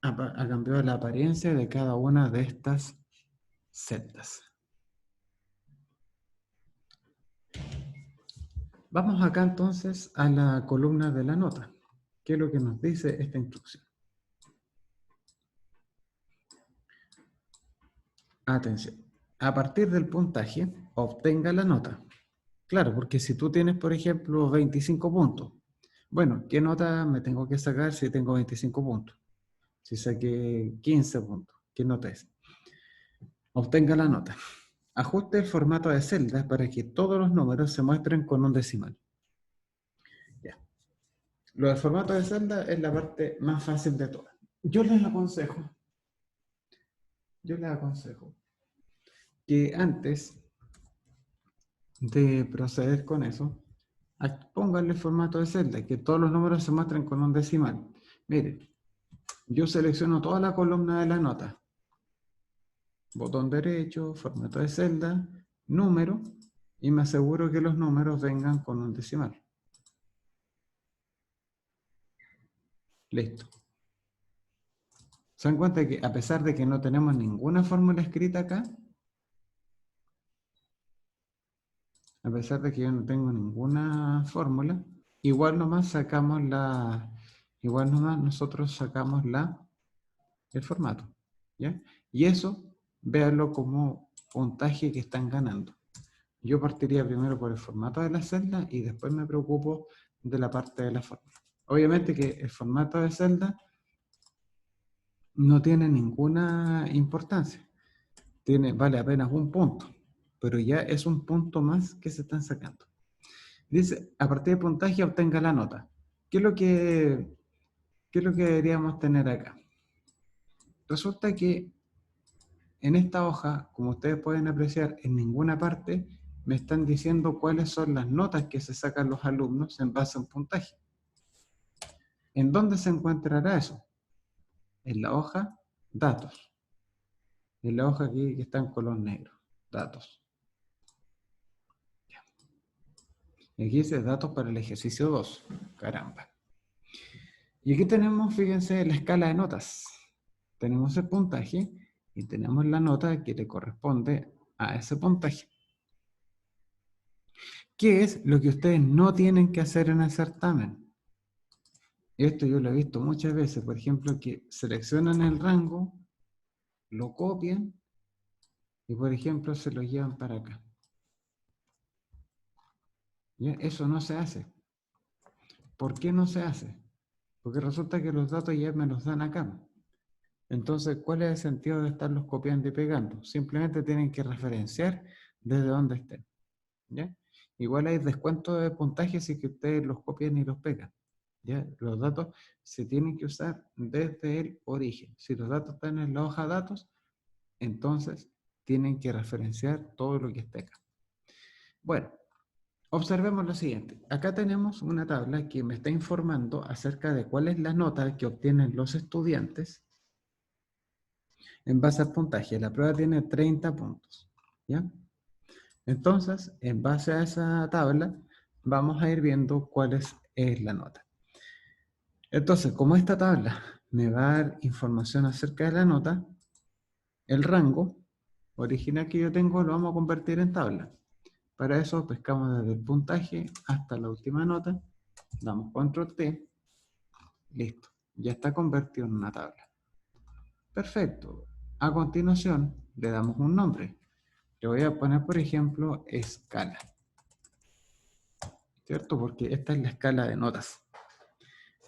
Ha cambiado la apariencia de cada una de estas celdas. Vamos acá entonces a la columna de la nota. ¿Qué es lo que nos dice esta instrucción? Atención. A partir del puntaje, obtenga la nota. Claro, porque si tú tienes, por ejemplo, 25 puntos, bueno, ¿qué nota me tengo que sacar si tengo 25 puntos? Si saqué 15 puntos, ¿qué nota es? Obtenga la nota. Ajuste el formato de celdas para que todos los números se muestren con un decimal. Ya. Lo del formato de celda es la parte más fácil de todas. Yo les aconsejo que antes de proceder con eso, pónganle formato de celda, que todos los números se muestren con un decimal. Miren, yo selecciono toda la columna de la nota. Botón derecho, formato de celda, número, y me aseguro que los números vengan con un decimal. Listo. ¿Se dan cuenta que a pesar de que no tenemos ninguna fórmula escrita acá, a pesar de que yo no tengo ninguna fórmula, igual nomás nosotros sacamos el formato, ¿ya? Y eso, véanlo como puntaje que están ganando. Yo partiría primero por el formato de la celda y después me preocupo de la parte de la fórmula. Obviamente que el formato de celda no tiene ninguna importancia, vale apenas un punto, pero ya es un punto más que se están sacando. Dice, a partir de puntaje obtenga la nota. ¿Qué es lo que deberíamos tener acá? Resulta que en esta hoja, como ustedes pueden apreciar, en ninguna parte me están diciendo cuáles son las notas que se sacan los alumnos en base a un puntaje. ¿En dónde se encontrará eso? En la hoja datos. En la hoja aquí que está en color negro. Datos. Y aquí dice datos para el ejercicio 2. Caramba. Y aquí tenemos, fíjense, la escala de notas. Tenemos el puntaje y tenemos la nota que le corresponde a ese puntaje. ¿Qué es lo que ustedes no tienen que hacer en el certamen? Esto yo lo he visto muchas veces, por ejemplo, que seleccionan el rango, lo copian y, por ejemplo, se lo llevan para acá. ¿Ya? Eso no se hace. ¿Por qué no se hace? Porque resulta que los datos ya me los dan acá. Entonces, ¿cuál es el sentido de estarlos copiando y pegando? Simplemente tienen que referenciar desde donde estén. ¿Ya? Igual hay descuento de puntaje si que ustedes los copian y los pegan. ¿ya? Los datos se tienen que usar desde el origen. Si los datos están en la hoja datos, entonces tienen que referenciar todo lo que está acá. Bueno, observemos lo siguiente. Acá tenemos una tabla que me está informando acerca de cuál es la nota que obtienen los estudiantes en base al puntaje. La prueba tiene 30 puntos, ¿ya? Entonces, en base a esa tabla, vamos a ir viendo cuál es la nota. Entonces, como esta tabla me va a dar información acerca de la nota, el rango original que yo tengo lo vamos a convertir en tabla. Para eso pescamos desde el puntaje hasta la última nota, damos control T, listo, ya está convertido en una tabla. Perfecto. A continuación le damos un nombre. Le voy a poner, por ejemplo, escala, ¿cierto? Porque esta es la escala de notas.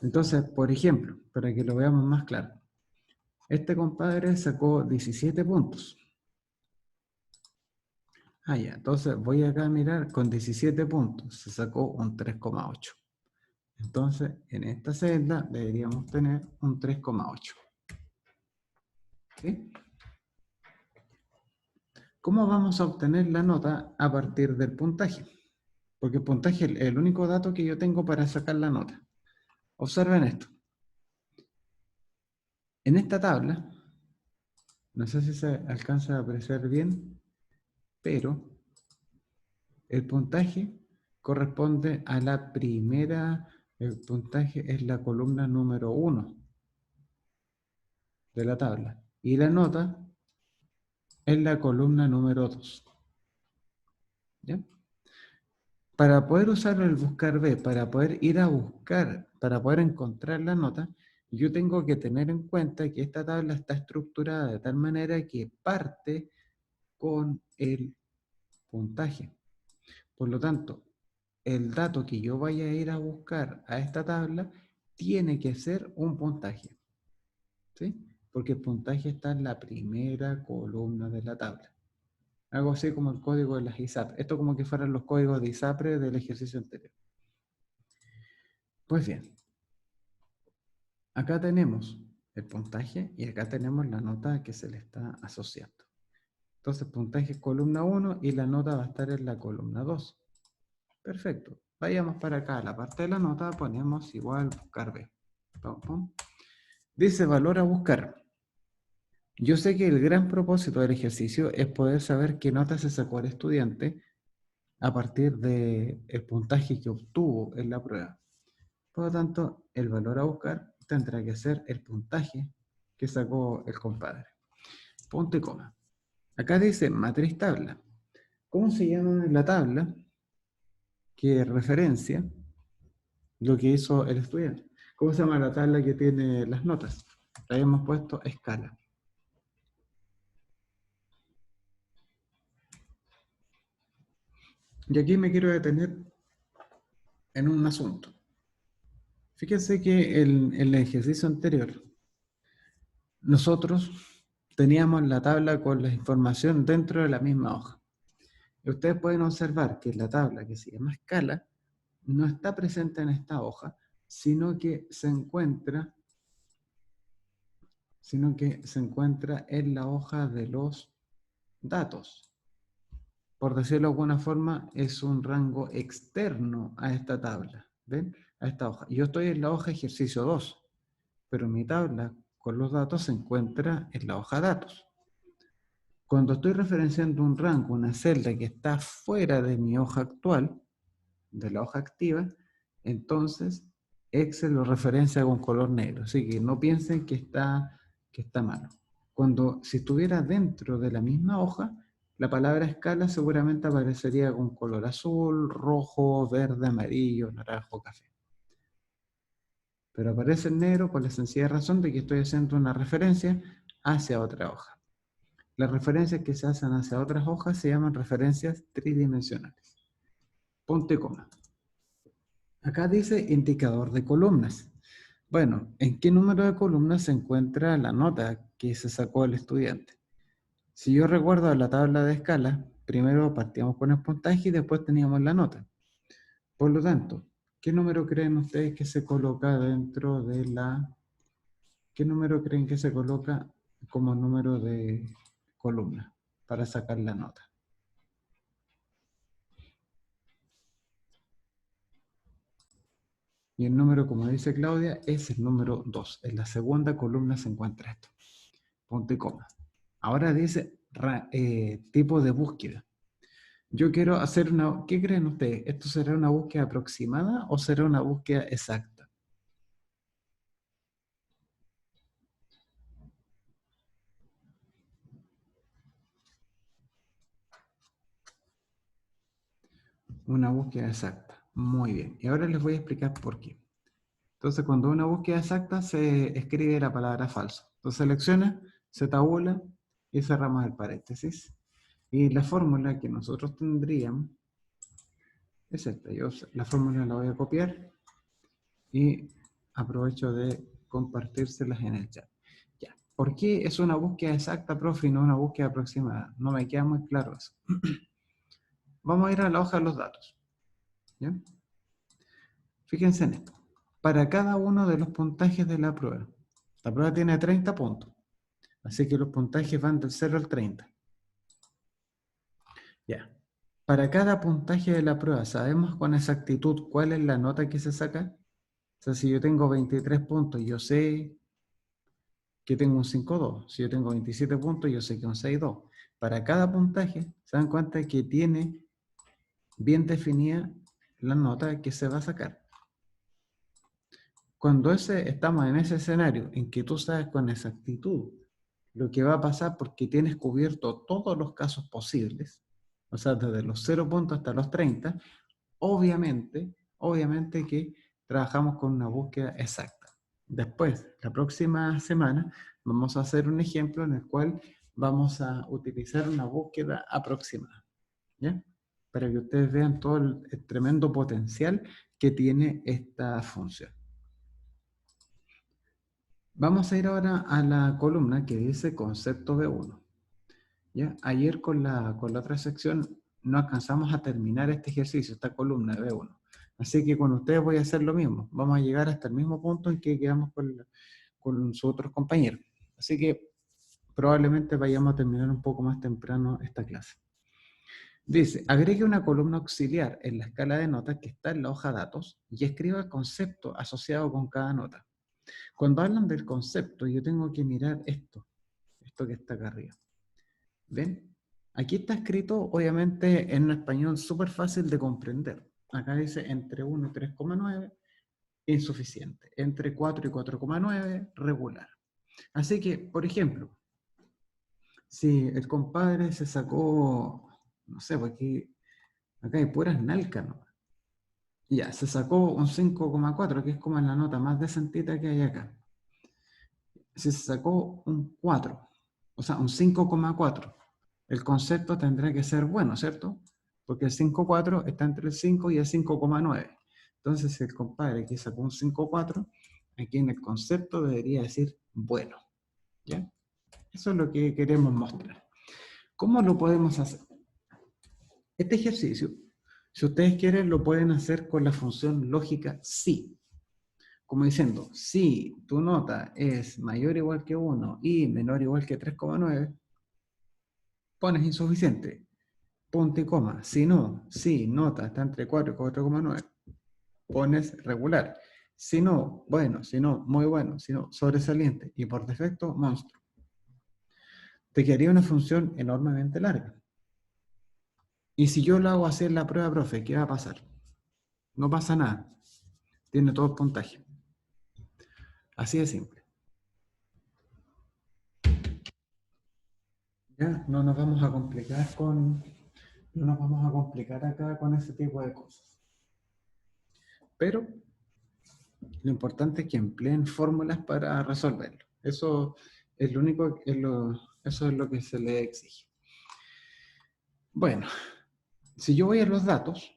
Entonces, por ejemplo, para que lo veamos más claro, este compadre sacó 17 puntos. Ah, ya, entonces voy acá a mirar con 17 puntos, se sacó un 3,8. Entonces, en esta celda deberíamos tener un 3,8. ¿Sí? ¿Cómo vamos a obtener la nota a partir del puntaje? Porque el puntaje es el único dato que yo tengo para sacar la nota. Observen esto. En esta tabla, no sé si se alcanza a apreciar bien, pero el puntaje corresponde a la primera, el puntaje es la columna número 1 de la tabla y la nota es la columna número 2. ¿Ya? Para poder usar el buscar B, para poder ir a buscar, para poder encontrar la nota, yo tengo que tener en cuenta que esta tabla está estructurada de tal manera que parte con el puntaje. Por lo tanto, el dato que yo vaya a ir a buscar a esta tabla tiene que ser un puntaje, ¿sí? Porque el puntaje está en la primera columna de la tabla. Algo así como el código de las ISAPRE. Esto como que fueran los códigos de ISAPRE del ejercicio anterior. Pues bien, acá tenemos el puntaje y acá tenemos la nota que se le está asociando. Entonces, puntaje es columna 1 y la nota va a estar en la columna 2. Perfecto. Vayamos para acá. A la parte de la nota ponemos igual buscar B. Pum, pum. Dice valor a buscar. Yo sé que el gran propósito del ejercicio es poder saber qué nota se sacó el estudiante a partir del puntaje que obtuvo en la prueba. Por lo tanto, el valor a buscar tendrá que ser el puntaje que sacó el compadre. Punto y coma. Acá dice matriz tabla. ¿Cómo se llama la tabla que referencia lo que hizo el estudiante? ¿Cómo se llama la tabla que tiene las notas? Le habíamos puesto escala. Y aquí me quiero detener en un asunto. Fíjense que en el ejercicio anterior, nosotros teníamos la tabla con la información dentro de la misma hoja. Y ustedes pueden observar que la tabla que se llama escala no está presente en esta hoja, sino que se encuentra en la hoja de los datos. Por decirlo de alguna forma, es un rango externo a esta tabla, ¿ven? A esta hoja. Yo estoy en la hoja ejercicio 2, pero mi tabla con los datos se encuentra en la hoja datos. Cuando estoy referenciando un rango, una celda que está fuera de mi hoja actual, de la hoja activa, entonces Excel lo referencia con color negro. Así que no piensen que está malo. Si estuviera dentro de la misma hoja, la palabra escala seguramente aparecería con color azul, rojo, verde, amarillo, naranjo, café. Pero aparece en negro por la sencilla razón de que estoy haciendo una referencia hacia otra hoja. Las referencias que se hacen hacia otras hojas se llaman referencias tridimensionales. Punto y coma. Acá dice indicador de columnas. Bueno, ¿en qué número de columnas se encuentra la nota que se sacó el estudiante? Si yo recuerdo la tabla de escala, primero partíamos con el puntaje y después teníamos la nota. Por lo tanto, ¿Qué número creen ustedes que se coloca dentro de la... ¿Qué número creen que se coloca como número de columna para sacar la nota? Y el número, como dice Claudia, es el número 2. En la segunda columna se encuentra esto. Punto y coma. Ahora dice tipo de búsqueda. Yo quiero hacer una... ¿Qué creen ustedes? ¿Esto será una búsqueda aproximada o será una búsqueda exacta? Una búsqueda exacta. Muy bien. Y ahora les voy a explicar por qué. Entonces, cuando una búsqueda exacta se escribe la palabra falso. Entonces, selecciona, se tabula y cerramos el paréntesis. Y la fórmula que nosotros tendríamos es esta. Yo la fórmula la voy a copiar y aprovecho de compartírselas en el chat. Ya. ¿Por qué es una búsqueda exacta, profe, y no una búsqueda aproximada? No me queda muy claro eso. Vamos a ir a la hoja de los datos. ¿Ya? Fíjense en esto. Para cada uno de los puntajes de la prueba tiene 30 puntos. Así que los puntajes van del 0 al 30. Ya. Para cada puntaje de la prueba, ¿sabemos con exactitud cuál es la nota que se saca? O sea, si yo tengo 23 puntos, yo sé que tengo un 5,2. Si yo tengo 27 puntos, yo sé que un 6,2. Para cada puntaje, se dan cuenta que tiene bien definida la nota que se va a sacar. Cuando estamos en ese escenario en que tú sabes con exactitud lo que va a pasar porque tienes cubierto todos los casos posibles, o sea, desde los 0 puntos hasta los 30, obviamente que trabajamos con una búsqueda exacta. Después, la próxima semana, vamos a hacer un ejemplo en el cual vamos a utilizar una búsqueda aproximada, ¿ya? Para que ustedes vean todo el tremendo potencial que tiene esta función. Vamos a ir ahora a la columna que dice concepto B1. ¿Ya? Ayer con la otra sección no alcanzamos a terminar este ejercicio, esta columna de B1. Así que con ustedes voy a hacer lo mismo. Vamos a llegar hasta el mismo punto en que quedamos con sus otros compañeros. Así que probablemente vayamos a terminar un poco más temprano esta clase. Dice, agregue una columna auxiliar en la escala de notas que está en la hoja datos y escriba el concepto asociado con cada nota. Cuando hablan del concepto, yo tengo que mirar esto que está acá arriba. ¿Ven? Aquí está escrito, obviamente, en un español súper fácil de comprender. Acá dice entre 1 y 3,9, insuficiente. Entre 4 y 4,9, regular. Así que, por ejemplo, si el compadre se sacó, no sé, porque acá hay puras nalcas, ¿no? Ya, se sacó un 5,4, que es como la nota más decentita que hay acá. Si se sacó un 4, o sea, un 5,4, el concepto tendrá que ser bueno, ¿cierto? Porque el 5,4 está entre el 5 y el 5,9. Entonces, si el compadre que sacó un 5,4, aquí en el concepto debería decir bueno. ¿Ya? Eso es lo que queremos mostrar. ¿Cómo lo podemos hacer? Este ejercicio, si ustedes quieren, lo pueden hacer con la función lógica sí. Como diciendo, si tu nota es mayor o igual que 1 y menor o igual que 3,9, pones insuficiente, punto y coma. Si no, si nota está entre 4 y 4,9, pones regular. Si no, bueno, si no, muy bueno, si no, sobresaliente. Y por defecto, monstruo. Te quedaría una función enormemente larga. Y si yo lo hago así en la prueba, profe, ¿qué va a pasar? No pasa nada. Tiene todo el puntaje. Así de simple. ¿Ya? No nos vamos a complicar no nos vamos a complicar acá con ese tipo de cosas. Pero lo importante es que empleen fórmulas para resolverlo. Eso es lo único, eso es lo que se le exige. Bueno, si yo voy a los datos,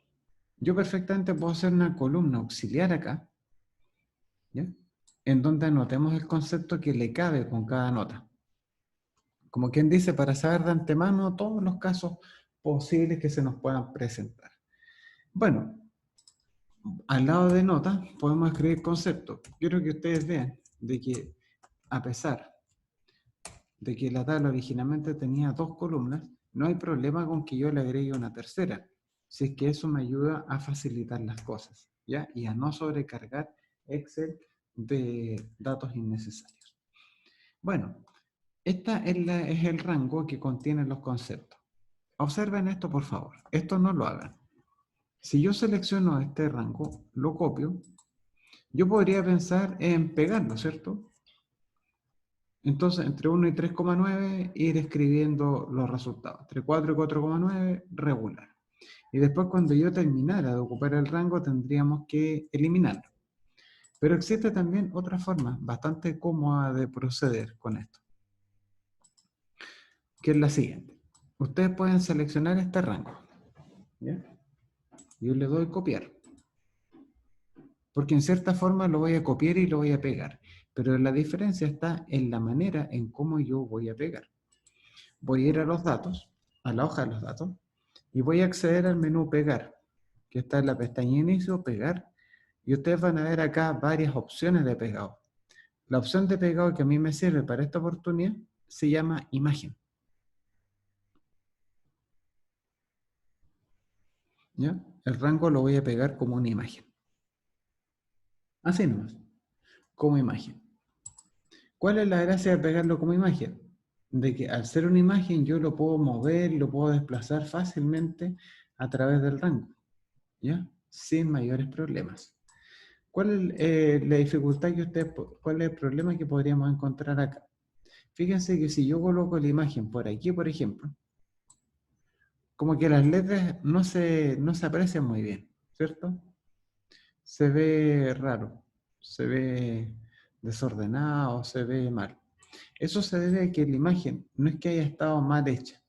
yo perfectamente puedo hacer una columna auxiliar acá, ¿ya? En donde anotemos el concepto que le cabe con cada nota. Como quien dice, para saber de antemano todos los casos posibles que se nos puedan presentar. Bueno, al lado de notas podemos escribir conceptos. Quiero que ustedes vean de que a pesar de que la tabla originalmente tenía 2 columnas, no hay problema con que yo le agregue una tercera, si es que eso me ayuda a facilitar las cosas, ¿ya? Y a no sobrecargar Excel de datos innecesarios. Bueno, este es el rango que contiene los conceptos. Observen esto, por favor. Esto no lo hagan. Si yo selecciono este rango, lo copio, yo podría pensar en pegarlo, ¿cierto? Entonces, entre 1 y 3,9, ir escribiendo los resultados. Entre 4 y 4,9, regular. Y después, cuando yo terminara de ocupar el rango, tendríamos que eliminarlo. Pero existe también otra forma bastante cómoda de proceder con esto, que es la siguiente. Ustedes pueden seleccionar este rango, ¿ya? Yo le doy copiar, porque en cierta forma lo voy a copiar y lo voy a pegar, pero la diferencia está en la manera en cómo yo voy a pegar. Voy a ir a los datos, a la hoja de los datos, y voy a acceder al menú pegar, que está en la pestaña inicio, pegar, y ustedes van a ver acá varias opciones de pegado. La opción de pegado que a mí me sirve para esta oportunidad se llama imagen. ¿Ya? El rango lo voy a pegar como una imagen. Así nomás, como imagen. ¿Cuál es la gracia de pegarlo como imagen? De que al ser una imagen yo lo puedo mover, lo puedo desplazar fácilmente a través del rango, ¿ya? Sin mayores problemas. ¿Cuál es la dificultad que ustedes, cuál es el problema que podríamos encontrar acá? Fíjense que si yo coloco la imagen por aquí, por ejemplo, como que las letras no se aprecian muy bien, ¿cierto? Se ve raro, se ve desordenado, se ve mal. Eso se debe a que la imagen no es que haya estado mal hecha,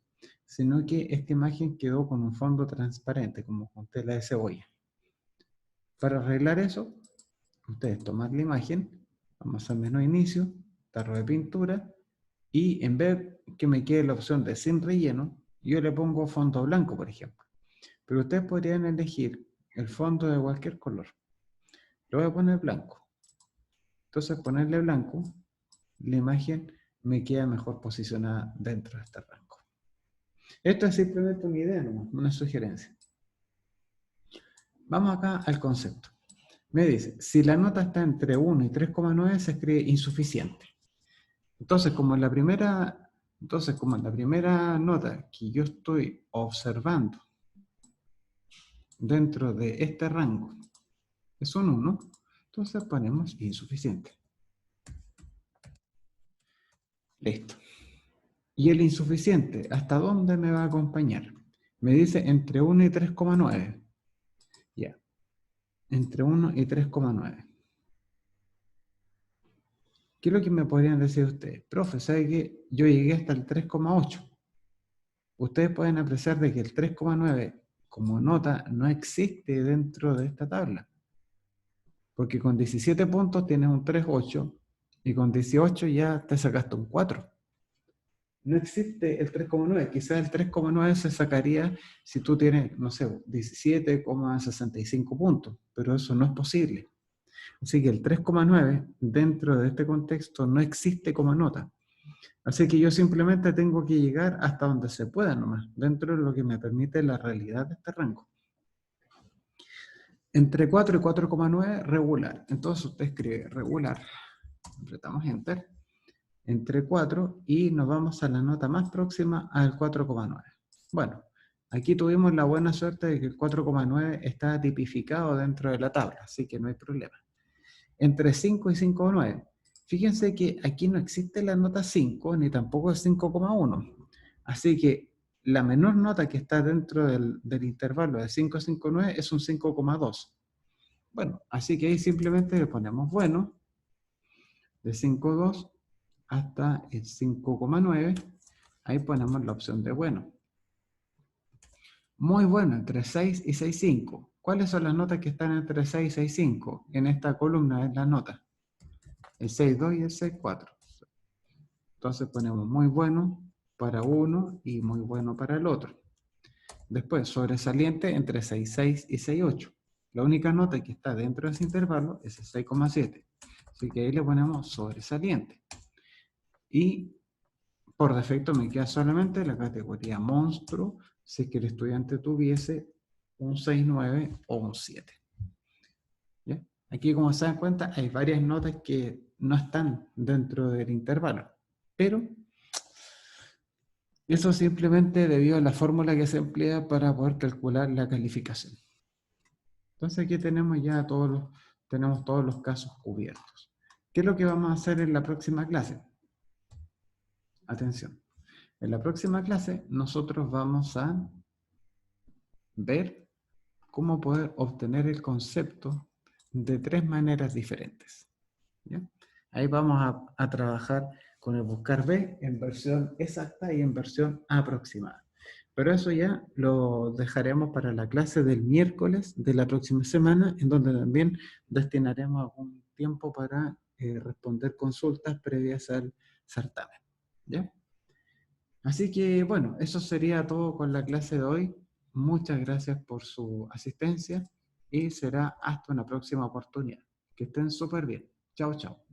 sino que esta imagen quedó con un fondo transparente, como con tela de cebolla. Para arreglar eso, ustedes toman la imagen, vamos al menú inicio, tarro de pintura, y en vez que me quede la opción de sin relleno, yo le pongo fondo blanco, por ejemplo. Pero ustedes podrían elegir el fondo de cualquier color. Lo voy a poner blanco. Entonces, ponerle blanco, la imagen me queda mejor posicionada dentro de este rango. Esto es simplemente una idea, ¿no? Una sugerencia. Vamos acá al concepto. Me dice, si la nota está entre 1 y 3,9 se escribe insuficiente. Entonces, como en la primera nota que yo estoy observando dentro de este rango es un 1, entonces ponemos insuficiente. Listo. ¿Y el insuficiente hasta dónde me va a acompañar? Me dice entre 1 y 3,9. Ya. Entre 1 y 3,9. ¿Qué es lo que me podrían decir ustedes? Profe, ¿sabe que yo llegué hasta el 3,8? Ustedes pueden apreciar de que el 3,9 como nota no existe dentro de esta tabla. Porque con 17 puntos tienes un 3,8 y con 18 ya te sacaste un 4. No existe el 3,9. Quizás el 3,9 se sacaría si tú tienes, no sé, 17,65 puntos, pero eso no es posible. Así que el 3,9 dentro de este contexto no existe como nota. Así que yo simplemente tengo que llegar hasta donde se pueda nomás, dentro de lo que me permite la realidad de este rango. Entre 4 y 4,9, regular. Entonces usted escribe regular, apretamos Enter, entre 4 y nos vamos a la nota más próxima al 4,9. Bueno, aquí tuvimos la buena suerte de que el 4,9 está tipificado dentro de la tabla, así que no hay problema. Entre 5 y 5,9. Fíjense que aquí no existe la nota 5, ni tampoco el 5,1. Así que la menor nota que está dentro del intervalo de 5 a 5,9 es un 5,2. Bueno, así que ahí simplemente le ponemos bueno, de 5,2 hasta el 5,9. Ahí ponemos la opción de bueno. Muy bueno, entre 6 y 6,5. ¿Cuáles son las notas que están entre 6 y 6,5? En esta columna es la nota. El 6,2 y el 6,4. Entonces ponemos muy bueno para uno y muy bueno para el otro. Después, sobresaliente entre 6,6 y 6,8. La única nota que está dentro de ese intervalo es el 6,7. Así que ahí le ponemos sobresaliente. Y por defecto me queda solamente la categoría monstruo si es que el estudiante tuviese un 6,9 o un 7. ¿Ya? Aquí, como se dan cuenta, hay varias notas que no están dentro del intervalo, pero eso simplemente debido a la fórmula que se emplea para poder calcular la calificación. Entonces aquí tenemos ya tenemos todos los casos cubiertos. ¿Qué es lo que vamos a hacer en la próxima clase? Atención. En la próxima clase nosotros vamos a ver cómo poder obtener el concepto de 3 maneras diferentes. ¿Ya? Ahí vamos a trabajar con el buscar B en versión exacta y en versión aproximada. Pero eso ya lo dejaremos para la clase del miércoles de la próxima semana, en donde también destinaremos algún tiempo para responder consultas previas al certamen. ¿Ya? Así que bueno, eso sería todo con la clase de hoy. Muchas gracias por su asistencia y será hasta una próxima oportunidad. Que estén súper bien. Chao, chao.